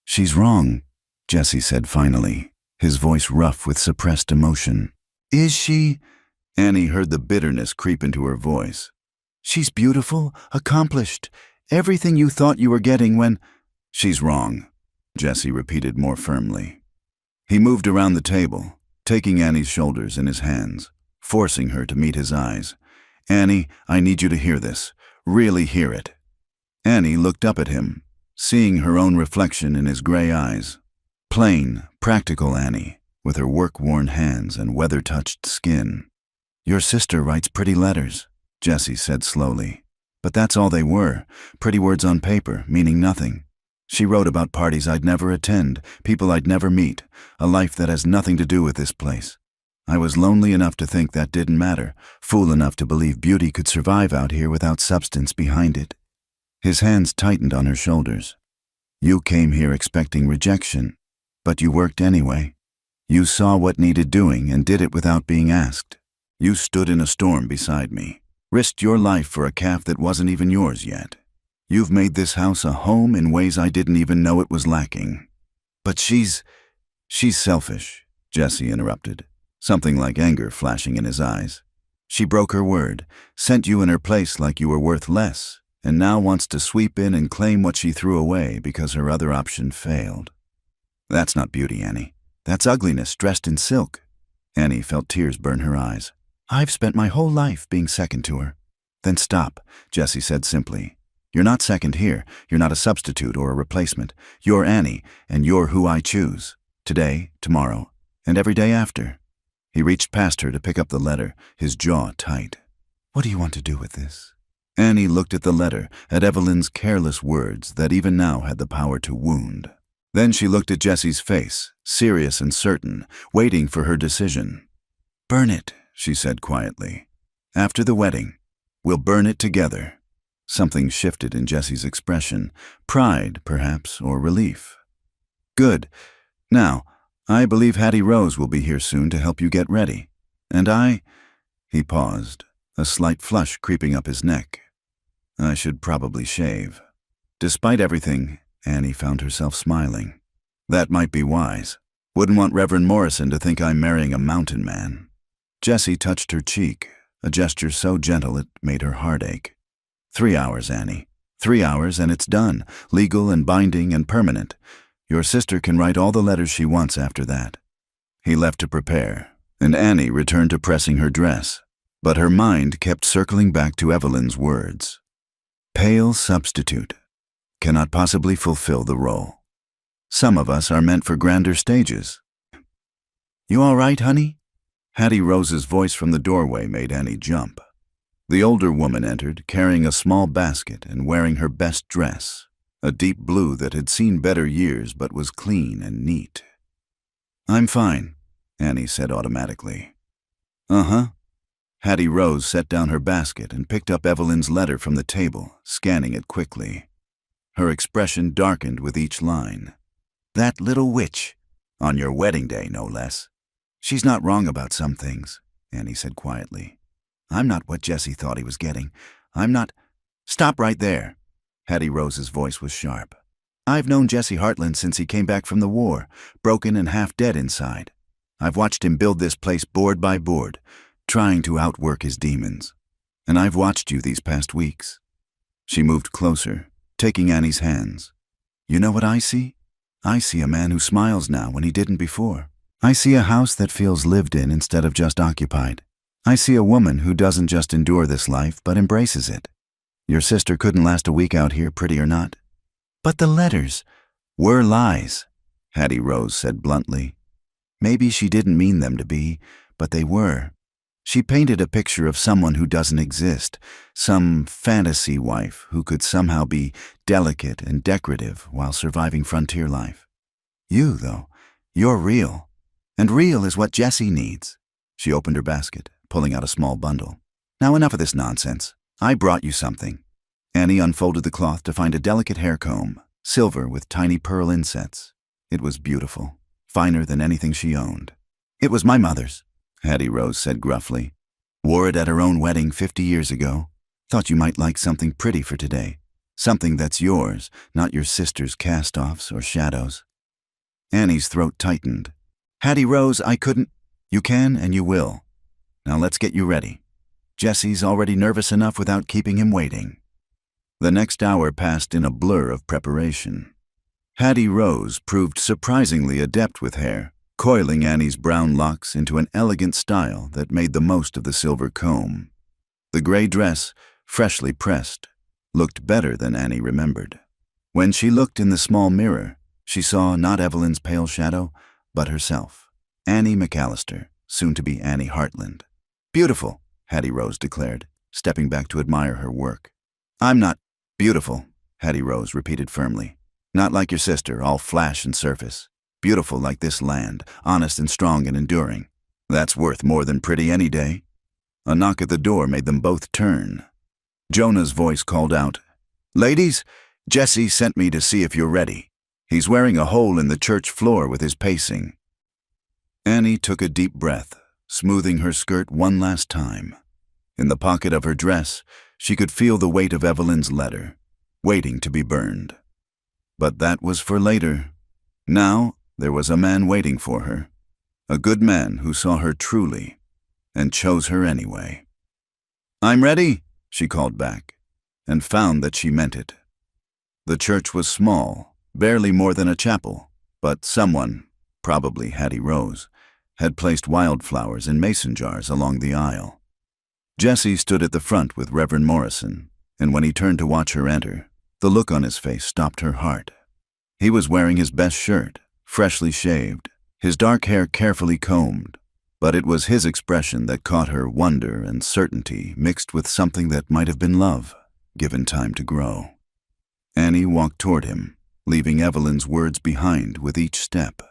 She's wrong, Jesse said finally, his voice rough with suppressed emotion. Is she? Annie heard the bitterness creep into her voice. She's beautiful, accomplished, everything you thought you were getting when… She's wrong, Jesse repeated more firmly. He moved around the table, taking Annie's shoulders in his hands, forcing her to meet his eyes. Annie, I need you to hear this. Really hear it. Annie looked up at him, seeing her own reflection in his gray eyes. Plain, practical Annie, with her work-worn hands and weather-touched skin. Your sister writes pretty letters, Jesse said slowly. But that's all they were, pretty words on paper, meaning nothing. She wrote about parties I'd never attend, people I'd never meet, a life that has nothing to do with this place. I was lonely enough to think that didn't matter, fool enough to believe beauty could survive out here without substance behind it. His hands tightened on her shoulders. You came here expecting rejection, but you worked anyway. You saw what needed doing and did it without being asked. You stood in a storm beside me, risked your life for a calf that wasn't even yours yet. You've made this house a home in ways I didn't even know it was lacking. But she's selfish, Jesse interrupted, something like anger flashing in his eyes. She broke her word, sent you in her place like you were worth less, and now wants to sweep in and claim what she threw away because her other option failed. That's not beauty, Annie. That's ugliness dressed in silk. Annie felt tears burn her eyes. I've spent my whole life being second to her. Then stop, Jesse said simply. You're not second here. You're not a substitute or a replacement. You're Annie, and you're who I choose. Today, tomorrow, and every day after. He reached past her to pick up the letter, his jaw tight. What do you want to do with this? Annie looked at the letter, at Evelyn's careless words that even now had the power to wound. Then she looked at Jesse's face, serious and certain, waiting for her decision. Burn it, she said quietly. After the wedding, we'll burn it together. Something shifted in Jesse's expression, pride, perhaps, or relief. Good. Now, I believe Hattie Rose will be here soon to help you get ready. And He paused, a slight flush creeping up his neck. I should probably shave. Despite everything, Annie found herself smiling. That might be wise. Wouldn't want Reverend Morrison to think I'm marrying a mountain man. Jessie touched her cheek, a gesture so gentle it made her heart ache. 3 hours, Annie. 3 hours and it's done, legal and binding and permanent. Your sister can write all the letters she wants after that. He left to prepare, and Annie returned to pressing her dress, but her mind kept circling back to Evelyn's words. Pale substitute. Cannot possibly fulfill the role. Some of us are meant for grander stages. You all right, honey? Hattie Rose's voice from the doorway made Annie jump. The older woman entered, carrying a small basket and wearing her best dress, a deep blue that had seen better years but was clean and neat. I'm fine, Annie said automatically. Uh-huh. Hattie Rose set down her basket and picked up Evelyn's letter from the table, scanning it quickly. Her expression darkened with each line. That little witch. On your wedding day, no less. She's not wrong about some things, Annie said quietly. I'm not what Jesse thought he was getting. I'm not… Stop right there. Hattie Rose's voice was sharp. I've known Jesse Hartland since he came back from the war, broken and half dead inside. I've watched him build this place board by board, trying to outwork his demons. And I've watched you these past weeks. She moved closer, taking Annie's hands. You know what I see? I see a man who smiles now when he didn't before. I see a house that feels lived in instead of just occupied. I see a woman who doesn't just endure this life but embraces it. Your sister couldn't last a week out here, pretty or not. But the letters were lies, Hattie Rose said bluntly. Maybe she didn't mean them to be, but they were. She painted a picture of someone who doesn't exist, some fantasy wife who could somehow be delicate and decorative while surviving frontier life. You, though, you're real. And real is what Jessie needs. She opened her basket, pulling out a small bundle. Now enough of this nonsense. I brought you something. Annie unfolded the cloth to find a delicate hair comb, silver with tiny pearl insets. It was beautiful, finer than anything she owned. It was my mother's, Hattie Rose said gruffly. Wore it at her own wedding 50 years ago. Thought you might like something pretty for today. Something that's yours, not your sister's cast-offs or shadows. Annie's throat tightened. Hattie Rose, I couldn't. You can and you will. Now let's get you ready. Jessie's already nervous enough without keeping him waiting. The next hour passed in a blur of preparation. Hattie Rose proved surprisingly adept with hair, coiling Annie's brown locks into an elegant style that made the most of the silver comb. The gray dress, freshly pressed, looked better than Annie remembered. When she looked in the small mirror, she saw not Evelyn's pale shadow, but herself, Annie McAllister, soon to be Annie Hartland. Beautiful, Hattie Rose declared, stepping back to admire her work. I'm not beautiful, Hattie Rose repeated firmly. Not like your sister, all flash and surface. Beautiful like this land, honest and strong and enduring. That's worth more than pretty any day. A knock at the door made them both turn. Jonah's voice called out, Ladies, Jesse sent me to see if you're ready. He's wearing a hole in the church floor with his pacing. Annie took a deep breath, smoothing her skirt one last time. In the pocket of her dress, she could feel the weight of Evelyn's letter, waiting to be burned. But that was for later. Now, there was a man waiting for her, a good man who saw her truly and chose her anyway. I'm ready, she called back, and found that she meant it. The church was small, barely more than a chapel, but someone, probably Hattie Rose, had placed wildflowers in mason jars along the aisle. Jesse stood at the front with Reverend Morrison, and when he turned to watch her enter, the look on his face stopped her heart. He was wearing his best shirt, freshly shaved, his dark hair carefully combed, but it was his expression that caught her wonder and certainty mixed with something that might have been love, given time to grow. Annie walked toward him, leaving Evelyn's words behind with each step.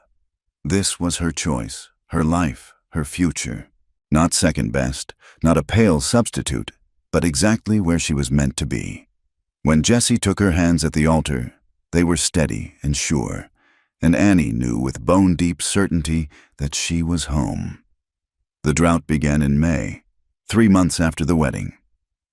This was her choice, her life, her future. Not second best, not a pale substitute, but exactly where she was meant to be. When Jessie took her hands at the altar, they were steady and sure, and Annie knew with bone-deep certainty that she was home. The drought began in May, 3 months after the wedding.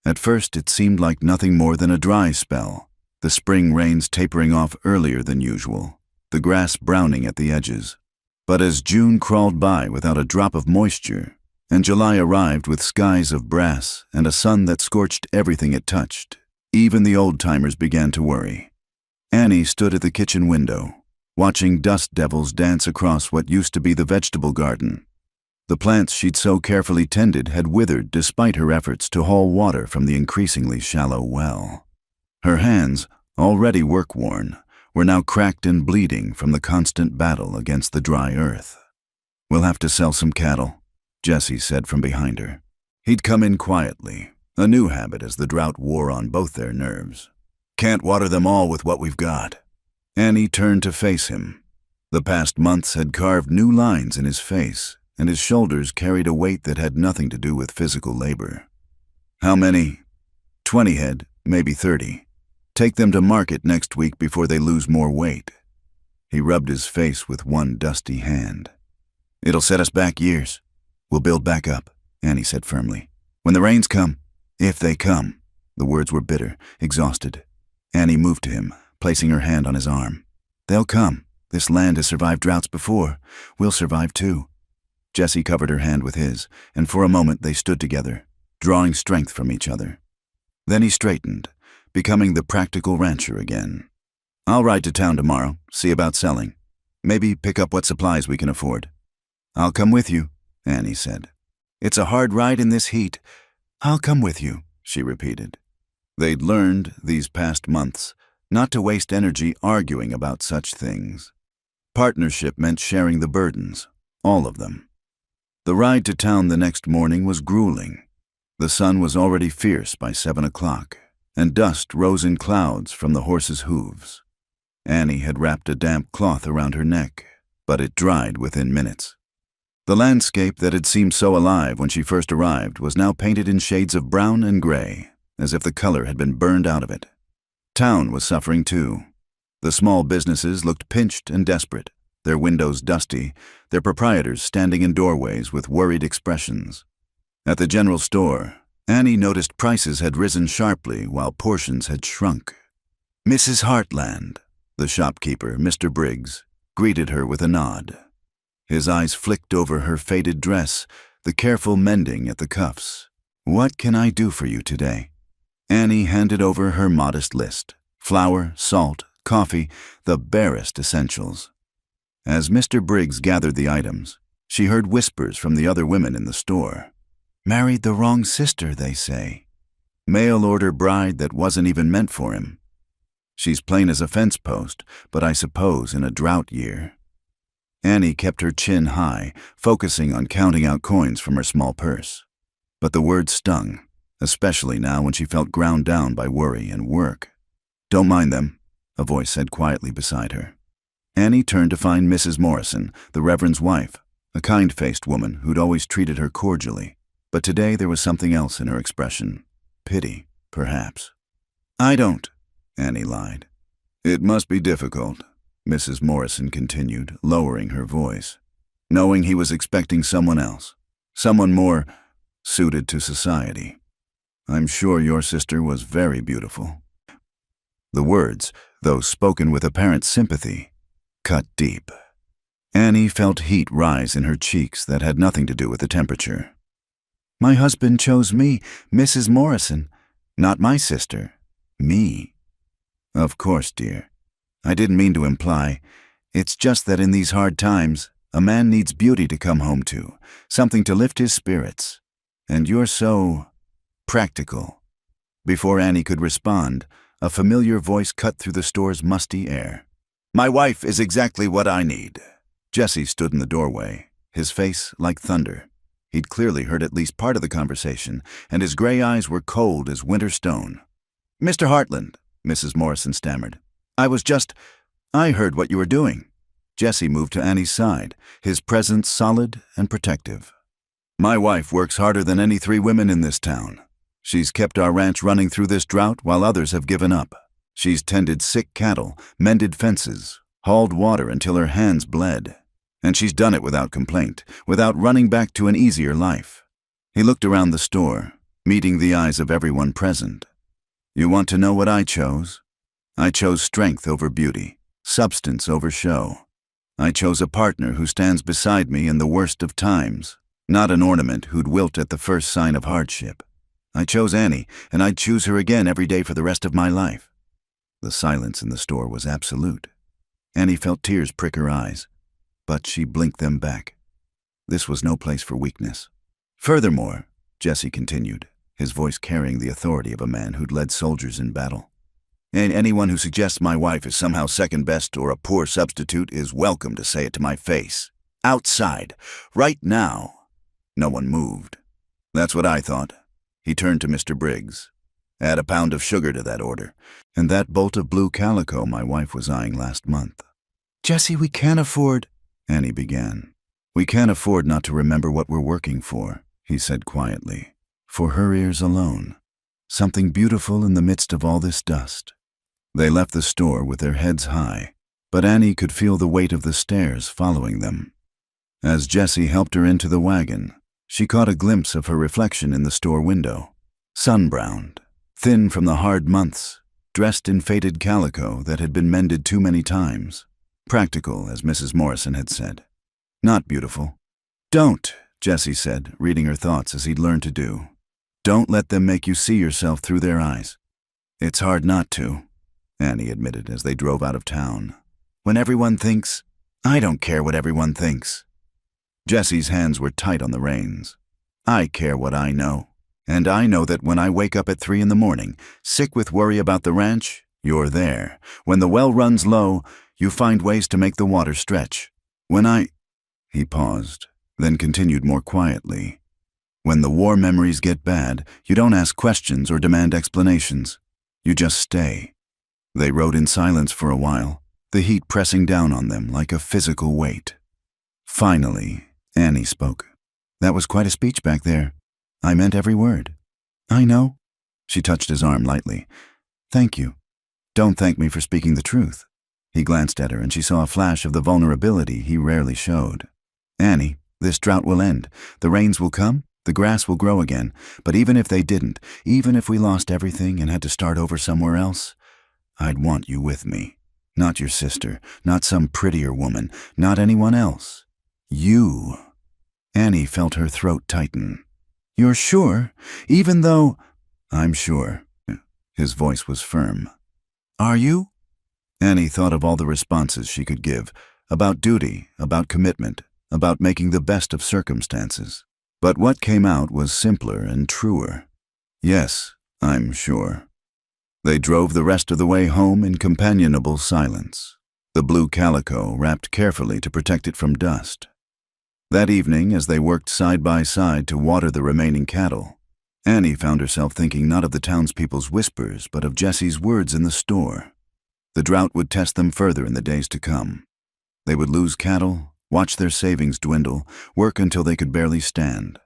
At first it seemed like nothing more than a dry spell, the spring rains tapering off earlier than usual, the grass browning at the edges. But as June crawled by without a drop of moisture, and July arrived with skies of brass and a sun that scorched everything it touched, even the old-timers began to worry. Annie stood at the kitchen window, watching dust devils dance across what used to be the vegetable garden. The plants she'd so carefully tended had withered despite her efforts to haul water from the increasingly shallow well. Her hands, already work-worn, were now cracked and bleeding from the constant battle against the dry earth. We'll have to sell some cattle, Jesse said from behind her. He'd come in quietly, a new habit as the drought wore on both their nerves. Can't water them all with what we've got. Annie turned to face him. The past months had carved new lines in his face, and his shoulders carried a weight that had nothing to do with physical labor. How many? 20 head, maybe 30. Take them to market next week before they lose more weight. He rubbed his face with one dusty hand. It'll set us back years. We'll build back up, Annie said firmly. When the rains come, if they come. The words were bitter, exhausted. Annie moved to him, placing her hand on his arm. They'll come. This land has survived droughts before. We'll survive too. Jessie covered her hand with his, and for a moment they stood together, drawing strength from each other. Then he straightened, becoming the practical rancher again. I'll ride to town tomorrow, see about selling. Maybe pick up what supplies we can afford. I'll come with you, Annie said. It's a hard ride in this heat. I'll come with you, she repeated. They'd learned, these past months, not to waste energy arguing about such things. Partnership meant sharing the burdens, all of them. The ride to town the next morning was grueling. The sun was already fierce by 7 o'clock, and dust rose in clouds from the horses' hooves. Annie had wrapped a damp cloth around her neck, but it dried within minutes. The landscape that had seemed so alive when she first arrived was now painted in shades of brown and gray, as if the color had been burned out of it. Town was suffering too. The small businesses looked pinched and desperate, their windows dusty, their proprietors standing in doorways with worried expressions. At the general store, Annie noticed prices had risen sharply while portions had shrunk. Mrs. Heartland, the shopkeeper, Mr. Briggs, greeted her with a nod. His eyes flicked over her faded dress, the careful mending at the cuffs. "What can I do for you today?" Annie handed over her modest list: flour, salt, coffee, the barest essentials. As Mr. Briggs gathered the items, she heard whispers from the other women in the store. "Married the wrong sister, they say. Mail-order bride that wasn't even meant for him. She's plain as a fence post, but I suppose in a drought year." Annie kept her chin high, focusing on counting out coins from her small purse. But the words stung, especially now when she felt ground down by worry and work. "Don't mind them," a voice said quietly beside her. Annie turned to find Mrs. Morrison, the Reverend's wife, a kind-faced woman who'd always treated her cordially. But today there was something else in her expression. Pity, perhaps. "I don't," Annie lied. "It must be difficult," Mrs. Morrison continued, lowering her voice, "knowing he was expecting someone else, someone more suited to society. I'm sure your sister was very beautiful." The words, though spoken with apparent sympathy, cut deep. Annie felt heat rise in her cheeks that had nothing to do with the temperature. "My husband chose me, Mrs. Morrison, not my sister. Me." "Of course, dear. I didn't mean to imply. It's just that in these hard times, a man needs beauty to come home to, something to lift his spirits. And you're so practical." Before Annie could respond, a familiar voice cut through the store's musty air. "My wife is exactly what I need." Jesse stood in the doorway, his face like thunder. He'd clearly heard at least part of the conversation, and his gray eyes were cold as winter stone. "Mr. Heartland," Mrs. Morrison stammered. I heard what you were doing." Jesse moved to Annie's side, his presence solid and protective. "My wife works harder than any 3 women in this town. She's kept our ranch running through this drought while others have given up. She's tended sick cattle, mended fences, hauled water until her hands bled. And she's done it without complaint, without running back to an easier life." He looked around the store, meeting the eyes of everyone present. "You want to know what I chose? I chose strength over beauty, substance over show. I chose a partner who stands beside me in the worst of times, not an ornament who'd wilt at the first sign of hardship. I chose Annie, and I'd choose her again every day for the rest of my life." The silence in the store was absolute. Annie felt tears prick her eyes, but she blinked them back. This was no place for weakness. "Furthermore," Jesse continued, his voice carrying the authority of a man who'd led soldiers in battle, "and anyone who suggests my wife is somehow second best or a poor substitute is welcome to say it to my face. Outside, right now." No one moved. "That's what I thought." He turned to Mr. Briggs. "Add a pound of sugar to that order, and that bolt of blue calico my wife was eyeing last month." "Jesse, we can't afford," Annie began. "We can't afford not to remember what we're working for," he said quietly. "For her ears alone. Something beautiful in the midst of all this dust." They left the store with their heads high, but Annie could feel the weight of the stairs following them. As Jesse helped her into the wagon, she caught a glimpse of her reflection in the store window. Sun-browned, thin from the hard months, dressed in faded calico that had been mended too many times. Practical, as Mrs. Morrison had said. Not beautiful. "Don't," Jesse said, reading her thoughts as he'd learned to do. "Don't let them make you see yourself through their eyes." "It's hard not to," Annie admitted as they drove out of town. "When everyone thinks, I don't care what everyone thinks." Jesse's hands were tight on the reins. "I care what I know." And I know that when I wake up at 3 in the morning, sick with worry about the ranch, you're there. When the well runs low, you find ways to make the water stretch. He paused, then continued more quietly. When the war memories get bad, you don't ask questions or demand explanations. You just stay. They rode in silence for a while, the heat pressing down on them like a physical weight. Finally, Annie spoke. That was quite a speech back there. I meant every word. I know. She touched his arm lightly. Thank you. Don't thank me for speaking the truth. He glanced at her and she saw a flash of the vulnerability he rarely showed. Annie, this drought will end. The rains will come. The grass will grow again. But even if they didn't, even if we lost everything and had to start over somewhere else, I'd want you with me. Not your sister, not some prettier woman, not anyone else. You. Annie felt her throat tighten. You're sure? Even though... I'm sure. His voice was firm. Are you? Annie thought of all the responses she could give, about duty, about commitment, about making the best of circumstances. But what came out was simpler and truer. Yes, I'm sure. They drove the rest of the way home in companionable silence, the blue calico wrapped carefully to protect it from dust. That evening, as they worked side by side to water the remaining cattle, Annie found herself thinking not of the townspeople's whispers, but of Jesse's words in the store. The drought would test them further in the days to come. They would lose cattle, watch their savings dwindle, work until they could barely stand.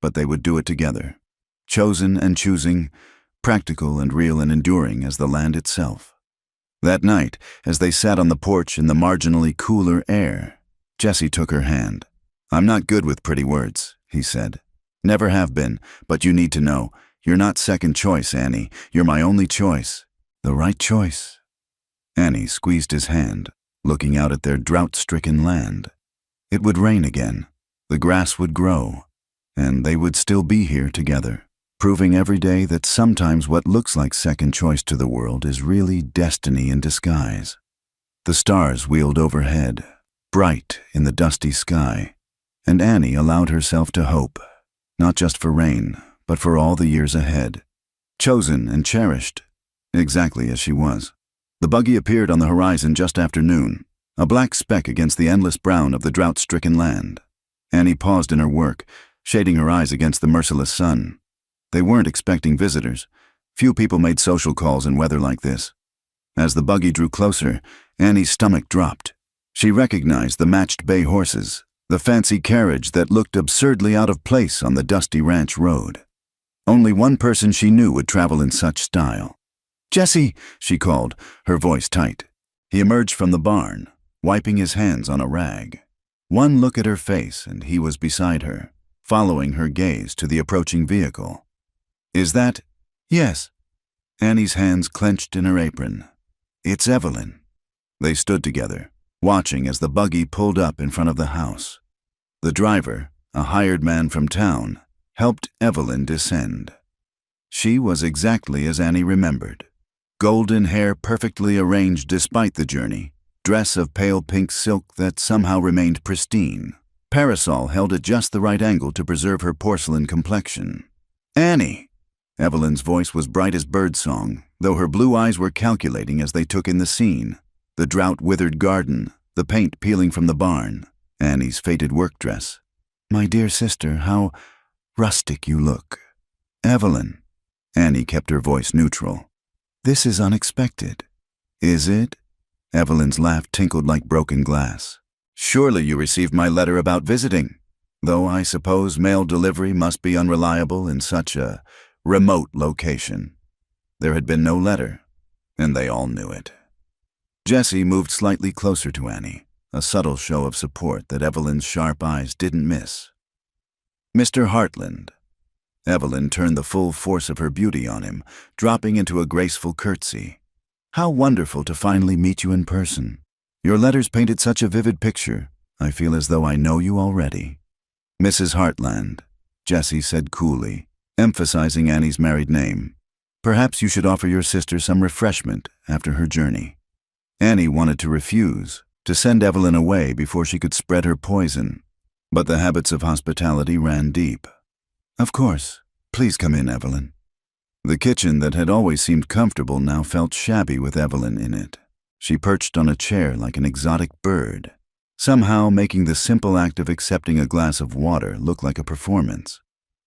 But they would do it together, chosen and choosing, practical and real and enduring as the land itself. That night, as they sat on the porch in the marginally cooler air, Jesse took her hand. I'm not good with pretty words, he said. Never have been, but you need to know. You're not second choice, Annie. You're my only choice. The right choice. Annie squeezed his hand, looking out at their drought-stricken land. It would rain again. The grass would grow. And they would still be here together, proving every day that sometimes what looks like second choice to the world is really destiny in disguise. The stars wheeled overhead, bright in the dusty sky, and Annie allowed herself to hope, not just for rain, but for all the years ahead. Chosen and cherished, exactly as she was. The buggy appeared on the horizon just after noon, a black speck against the endless brown of the drought-stricken land. Annie paused in her work, shading her eyes against the merciless sun. They weren't expecting visitors. Few people made social calls in weather like this. As the buggy drew closer, Annie's stomach dropped. She recognized the matched bay horses, the fancy carriage that looked absurdly out of place on the dusty ranch road. Only one person she knew would travel in such style. Jesse, she called, her voice tight. He emerged from the barn, wiping his hands on a rag. One look at her face and he was beside her, following her gaze to the approaching vehicle. Is that? Yes. Annie's hands clenched in her apron. It's Evelyn. They stood together, watching as the buggy pulled up in front of the house. The driver, a hired man from town, helped Evelyn descend. She was exactly as Annie remembered. Golden hair perfectly arranged despite the journey, dress of pale pink silk that somehow remained pristine, parasol held at just the right angle to preserve her porcelain complexion. Annie! Evelyn's voice was bright as birdsong, though her blue eyes were calculating as they took in the scene. The drought-withered garden, the paint peeling from the barn, Annie's faded work dress. My dear sister, how rustic you look. Evelyn. Annie kept her voice neutral. This is unexpected. Is it? Evelyn's laugh tinkled like broken glass. Surely you received my letter about visiting, though I suppose mail delivery must be unreliable in such a remote location. There had been no letter, and they all knew it. Jesse moved slightly closer to Annie, a subtle show of support that Evelyn's sharp eyes didn't miss. Mr. Hartland. Evelyn turned the full force of her beauty on him, dropping into a graceful curtsy. How wonderful to finally meet you in person. Your letters painted such a vivid picture. I feel as though I know you already. Mrs. Hartland, Jessie said coolly, emphasizing Annie's married name. Perhaps you should offer your sister some refreshment after her journey. Annie wanted to refuse, to send Evelyn away before she could spread her poison, but the habits of hospitality ran deep. Of course, Please come in, Evelyn. The kitchen that had always seemed comfortable now felt shabby with Evelyn in it. She perched on a chair like an exotic bird, somehow making the simple act of accepting a glass of water look like a performance.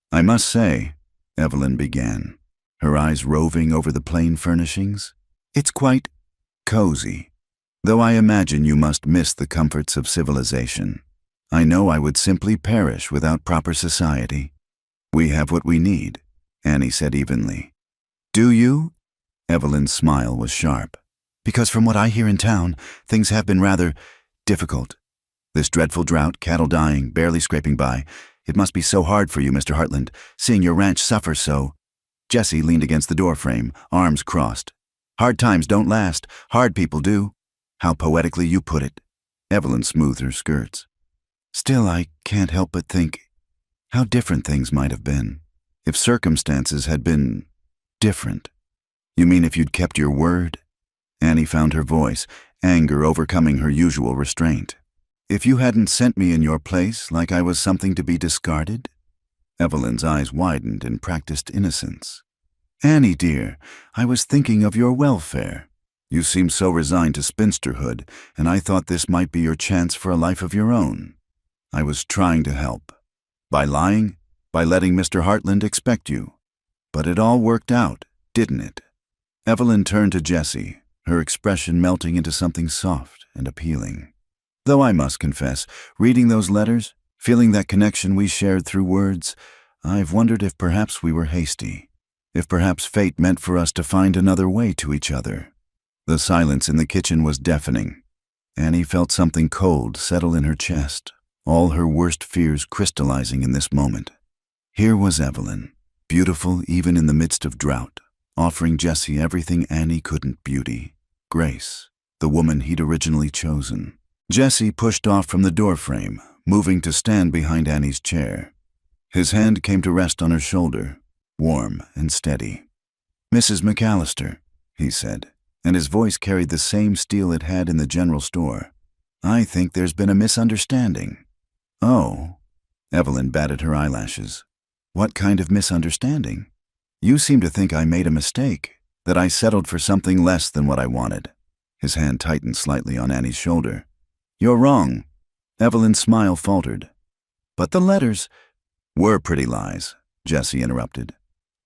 I must say, Evelyn began, her eyes roving over the plain furnishings, it's quite cozy. Though I imagine you must miss the comforts of civilization. I know I would simply perish without proper society. We have what we need, Annie said evenly. Do you? Evelyn's smile was sharp. Because from what I hear in town, things have been rather difficult. This dreadful drought, cattle dying, barely scraping by. It must be so hard for you, Mr. Hartland, seeing your ranch suffer so. Jessie leaned against the doorframe, arms crossed. Hard times don't last, hard people do. How poetically you put it. Evelyn smoothed her skirts. Still, I can't help but think how different things might have been if circumstances had been different. You mean if you'd kept your word? Annie found her voice, anger overcoming her usual restraint. If you hadn't sent me in your place like I was something to be discarded? Evelyn's eyes widened in practiced innocence. Annie, dear, I was thinking of your welfare. You seem so resigned to spinsterhood, and I thought this might be your chance for a life of your own. I was trying to help. By lying, by letting Mr. Hartland expect you. But it all worked out, didn't it? Evelyn turned to Jessie, her expression melting into something soft and appealing. Though I must confess, reading those letters, feeling that connection we shared through words, I've wondered if perhaps we were hasty, if perhaps fate meant for us to find another way to each other. The silence in the kitchen was deafening. Annie felt something cold settle in her chest, all her worst fears crystallizing in this moment. Here was Evelyn, beautiful even in the midst of drought, offering Jessie everything Annie couldn't: beauty, grace, the woman he'd originally chosen. Jessie pushed off from the doorframe, moving to stand behind Annie's chair. His hand came to rest on her shoulder, warm and steady. Mrs. McAllister, he said, and his voice carried the same steel it had in the general store. I think there's been a misunderstanding. Oh, Evelyn batted her eyelashes. What kind of misunderstanding? You seem to think I made a mistake, that I settled for something less than what I wanted. His hand tightened slightly on Annie's shoulder. You're wrong. Evelyn's smile faltered. But the letters were pretty lies, Jessie interrupted.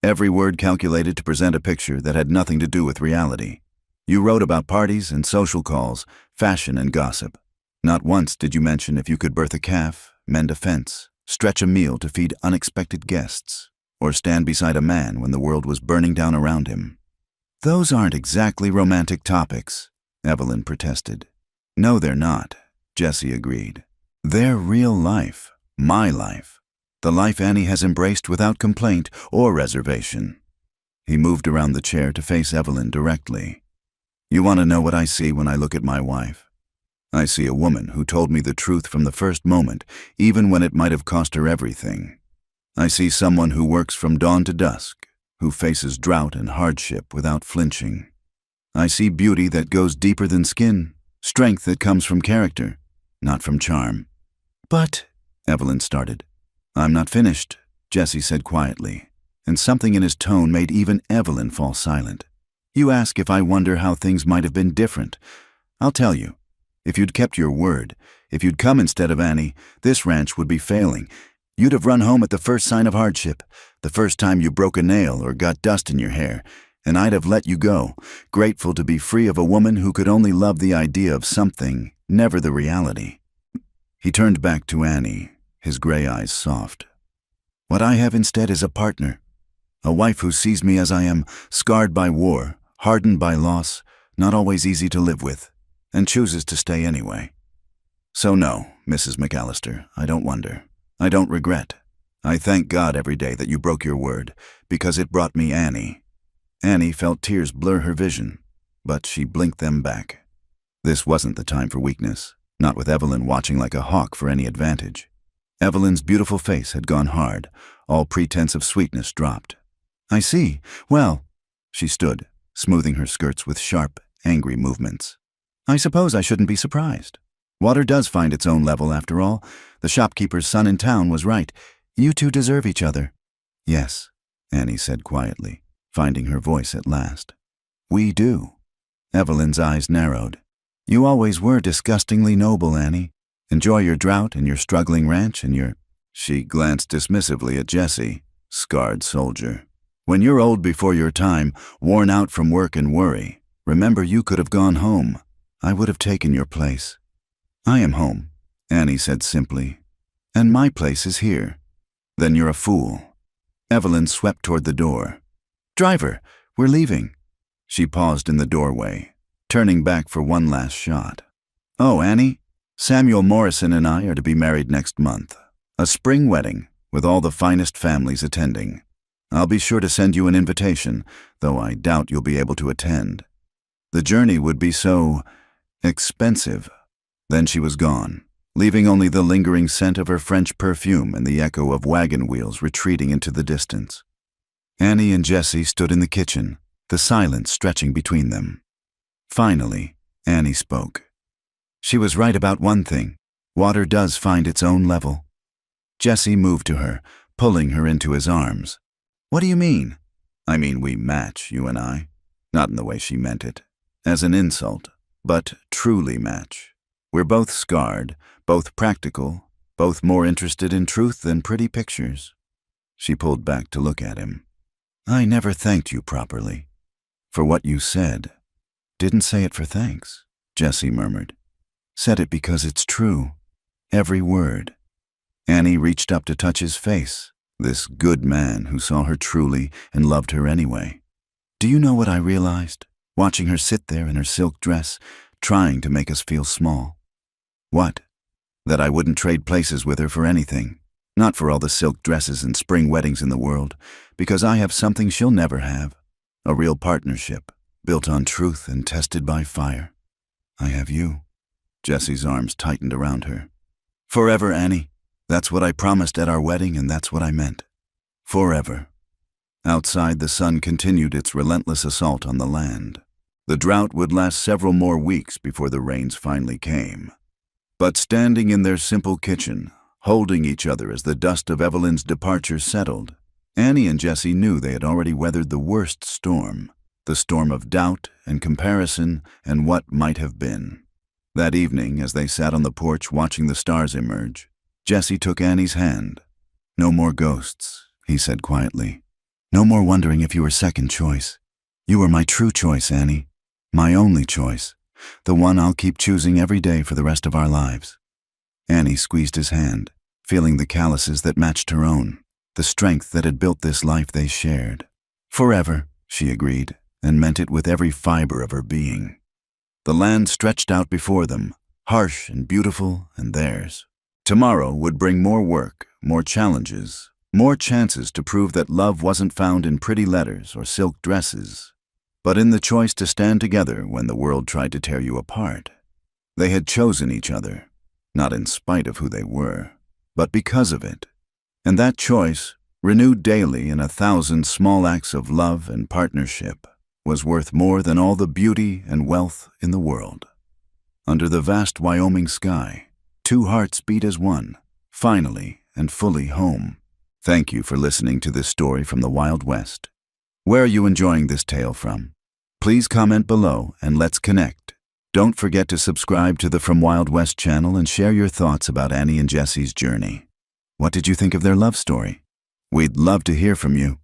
Every word calculated to present a picture that had nothing to do with reality. You wrote about parties and social calls, fashion and gossip. Not once did you mention if you could birth a calf, mend a fence, stretch a meal to feed unexpected guests, or stand beside a man when the world was burning down around him. Those aren't exactly romantic topics, Evelyn protested. No, they're not, Jessie agreed. They're real life, my life, the life Annie has embraced without complaint or reservation. He moved around the chair to face Evelyn directly. You want to know what I see when I look at my wife? I see a woman who told me the truth from the first moment, even when it might have cost her everything. I see someone who works from dawn to dusk, who faces drought and hardship without flinching. I see beauty that goes deeper than skin, strength that comes from character, not from charm. But, Evelyn started. I'm not finished, Jessie said quietly, and something in his tone made even Evelyn fall silent. You ask if I wonder how things might have been different. I'll tell you. If you'd kept your word, if you'd come instead of Annie, this ranch would be failing. You'd have run home at the first sign of hardship, the first time you broke a nail or got dust in your hair, and I'd have let you go, grateful to be free of a woman who could only love the idea of something, never the reality. He turned back to Annie, his gray eyes soft. What I have instead is a partner, a wife who sees me as I am, scarred by war, hardened by loss, not always easy to live with, and chooses to stay anyway. So no, Mrs. McAllister, I don't wonder. I don't regret. I thank God every day that you broke your word, because it brought me Annie. Annie felt tears blur her vision, but she blinked them back. This wasn't the time for weakness, not with Evelyn watching like a hawk for any advantage. Evelyn's beautiful face had gone hard, all pretense of sweetness dropped. I see. Well, she stood, smoothing her skirts with sharp, angry movements. I suppose I shouldn't be surprised. Water does find its own level after all. The shopkeeper's son in town was right. You two deserve each other. Yes, Annie said quietly, finding her voice at last. We do. Evelyn's eyes narrowed. You always were disgustingly noble, Annie. Enjoy your drought and your struggling ranch and your... She glanced dismissively at Jesse, scarred soldier. When you're old before your time, worn out from work and worry, remember you could have gone home. I would have taken your place. I am home, Annie said simply. And my place is here. Then you're a fool. Evelyn swept toward the door. Driver, we're leaving. She paused in the doorway, turning back for one last shot. Oh, Annie, Samuel Morrison and I are to be married next month. A spring wedding, with all the finest families attending. I'll be sure to send you an invitation, though I doubt you'll be able to attend. The journey would be so... expensive. Then she was gone, leaving only the lingering scent of her French perfume and the echo of wagon wheels retreating into the distance. Annie and Jesse stood in the kitchen, the silence stretching between them. Finally, Annie spoke. She was right about one thing. Water does find its own level. Jesse moved to her, pulling her into his arms. What do you mean? I mean we match, you and I. Not in the way she meant it, as an insult, but truly match. We're both scarred, both practical, both more interested in truth than pretty pictures. She pulled back to look at him. I never thanked you properly. For what you said. Didn't say it for thanks, Jesse murmured. Said it because it's true. Every word. Annie reached up to touch his face, this good man who saw her truly and loved her anyway. Do you know what I realized, watching her sit there in her silk dress, trying to make us feel small? What? That I wouldn't trade places with her for anything. Not for all the silk dresses and spring weddings in the world, because I have something she'll never have. A real partnership, built on truth and tested by fire. I have you. Jesse's arms tightened around her. Forever, Annie. That's what I promised at our wedding, and that's what I meant. Forever. Outside, the sun continued its relentless assault on the land. The drought would last several more weeks before the rains finally came. But standing in their simple kitchen, holding each other as the dust of Evelyn's departure settled, Annie and Jesse knew they had already weathered the worst storm, the storm of doubt and comparison and what might have been. That evening, as they sat on the porch watching the stars emerge, Jesse took Annie's hand. No more ghosts, he said quietly. No more wondering if you were second choice. You were my true choice, Annie. My only choice. The one I'll keep choosing every day for the rest of our lives. Annie squeezed his hand, feeling the calluses that matched her own, the strength that had built this life they shared. Forever, she agreed, and meant it with every fiber of her being. The land stretched out before them, harsh and beautiful and theirs. Tomorrow would bring more work, more challenges, more chances to prove that love wasn't found in pretty letters or silk dresses, but in the choice to stand together when the world tried to tear you apart. They had chosen each other, not in spite of who they were, but because of it. And that choice, renewed daily in 1,000 small acts of love and partnership, was worth more than all the beauty and wealth in the world. Under the vast Wyoming sky, two hearts beat as one, finally and fully home. Thank you for listening to this story from the Wild West. Where are you enjoying this tale from? Please comment below and let's connect. Don't forget to subscribe to the From Wild West channel and share your thoughts about Annie and Jesse's journey. What did you think of their love story? We'd love to hear from you.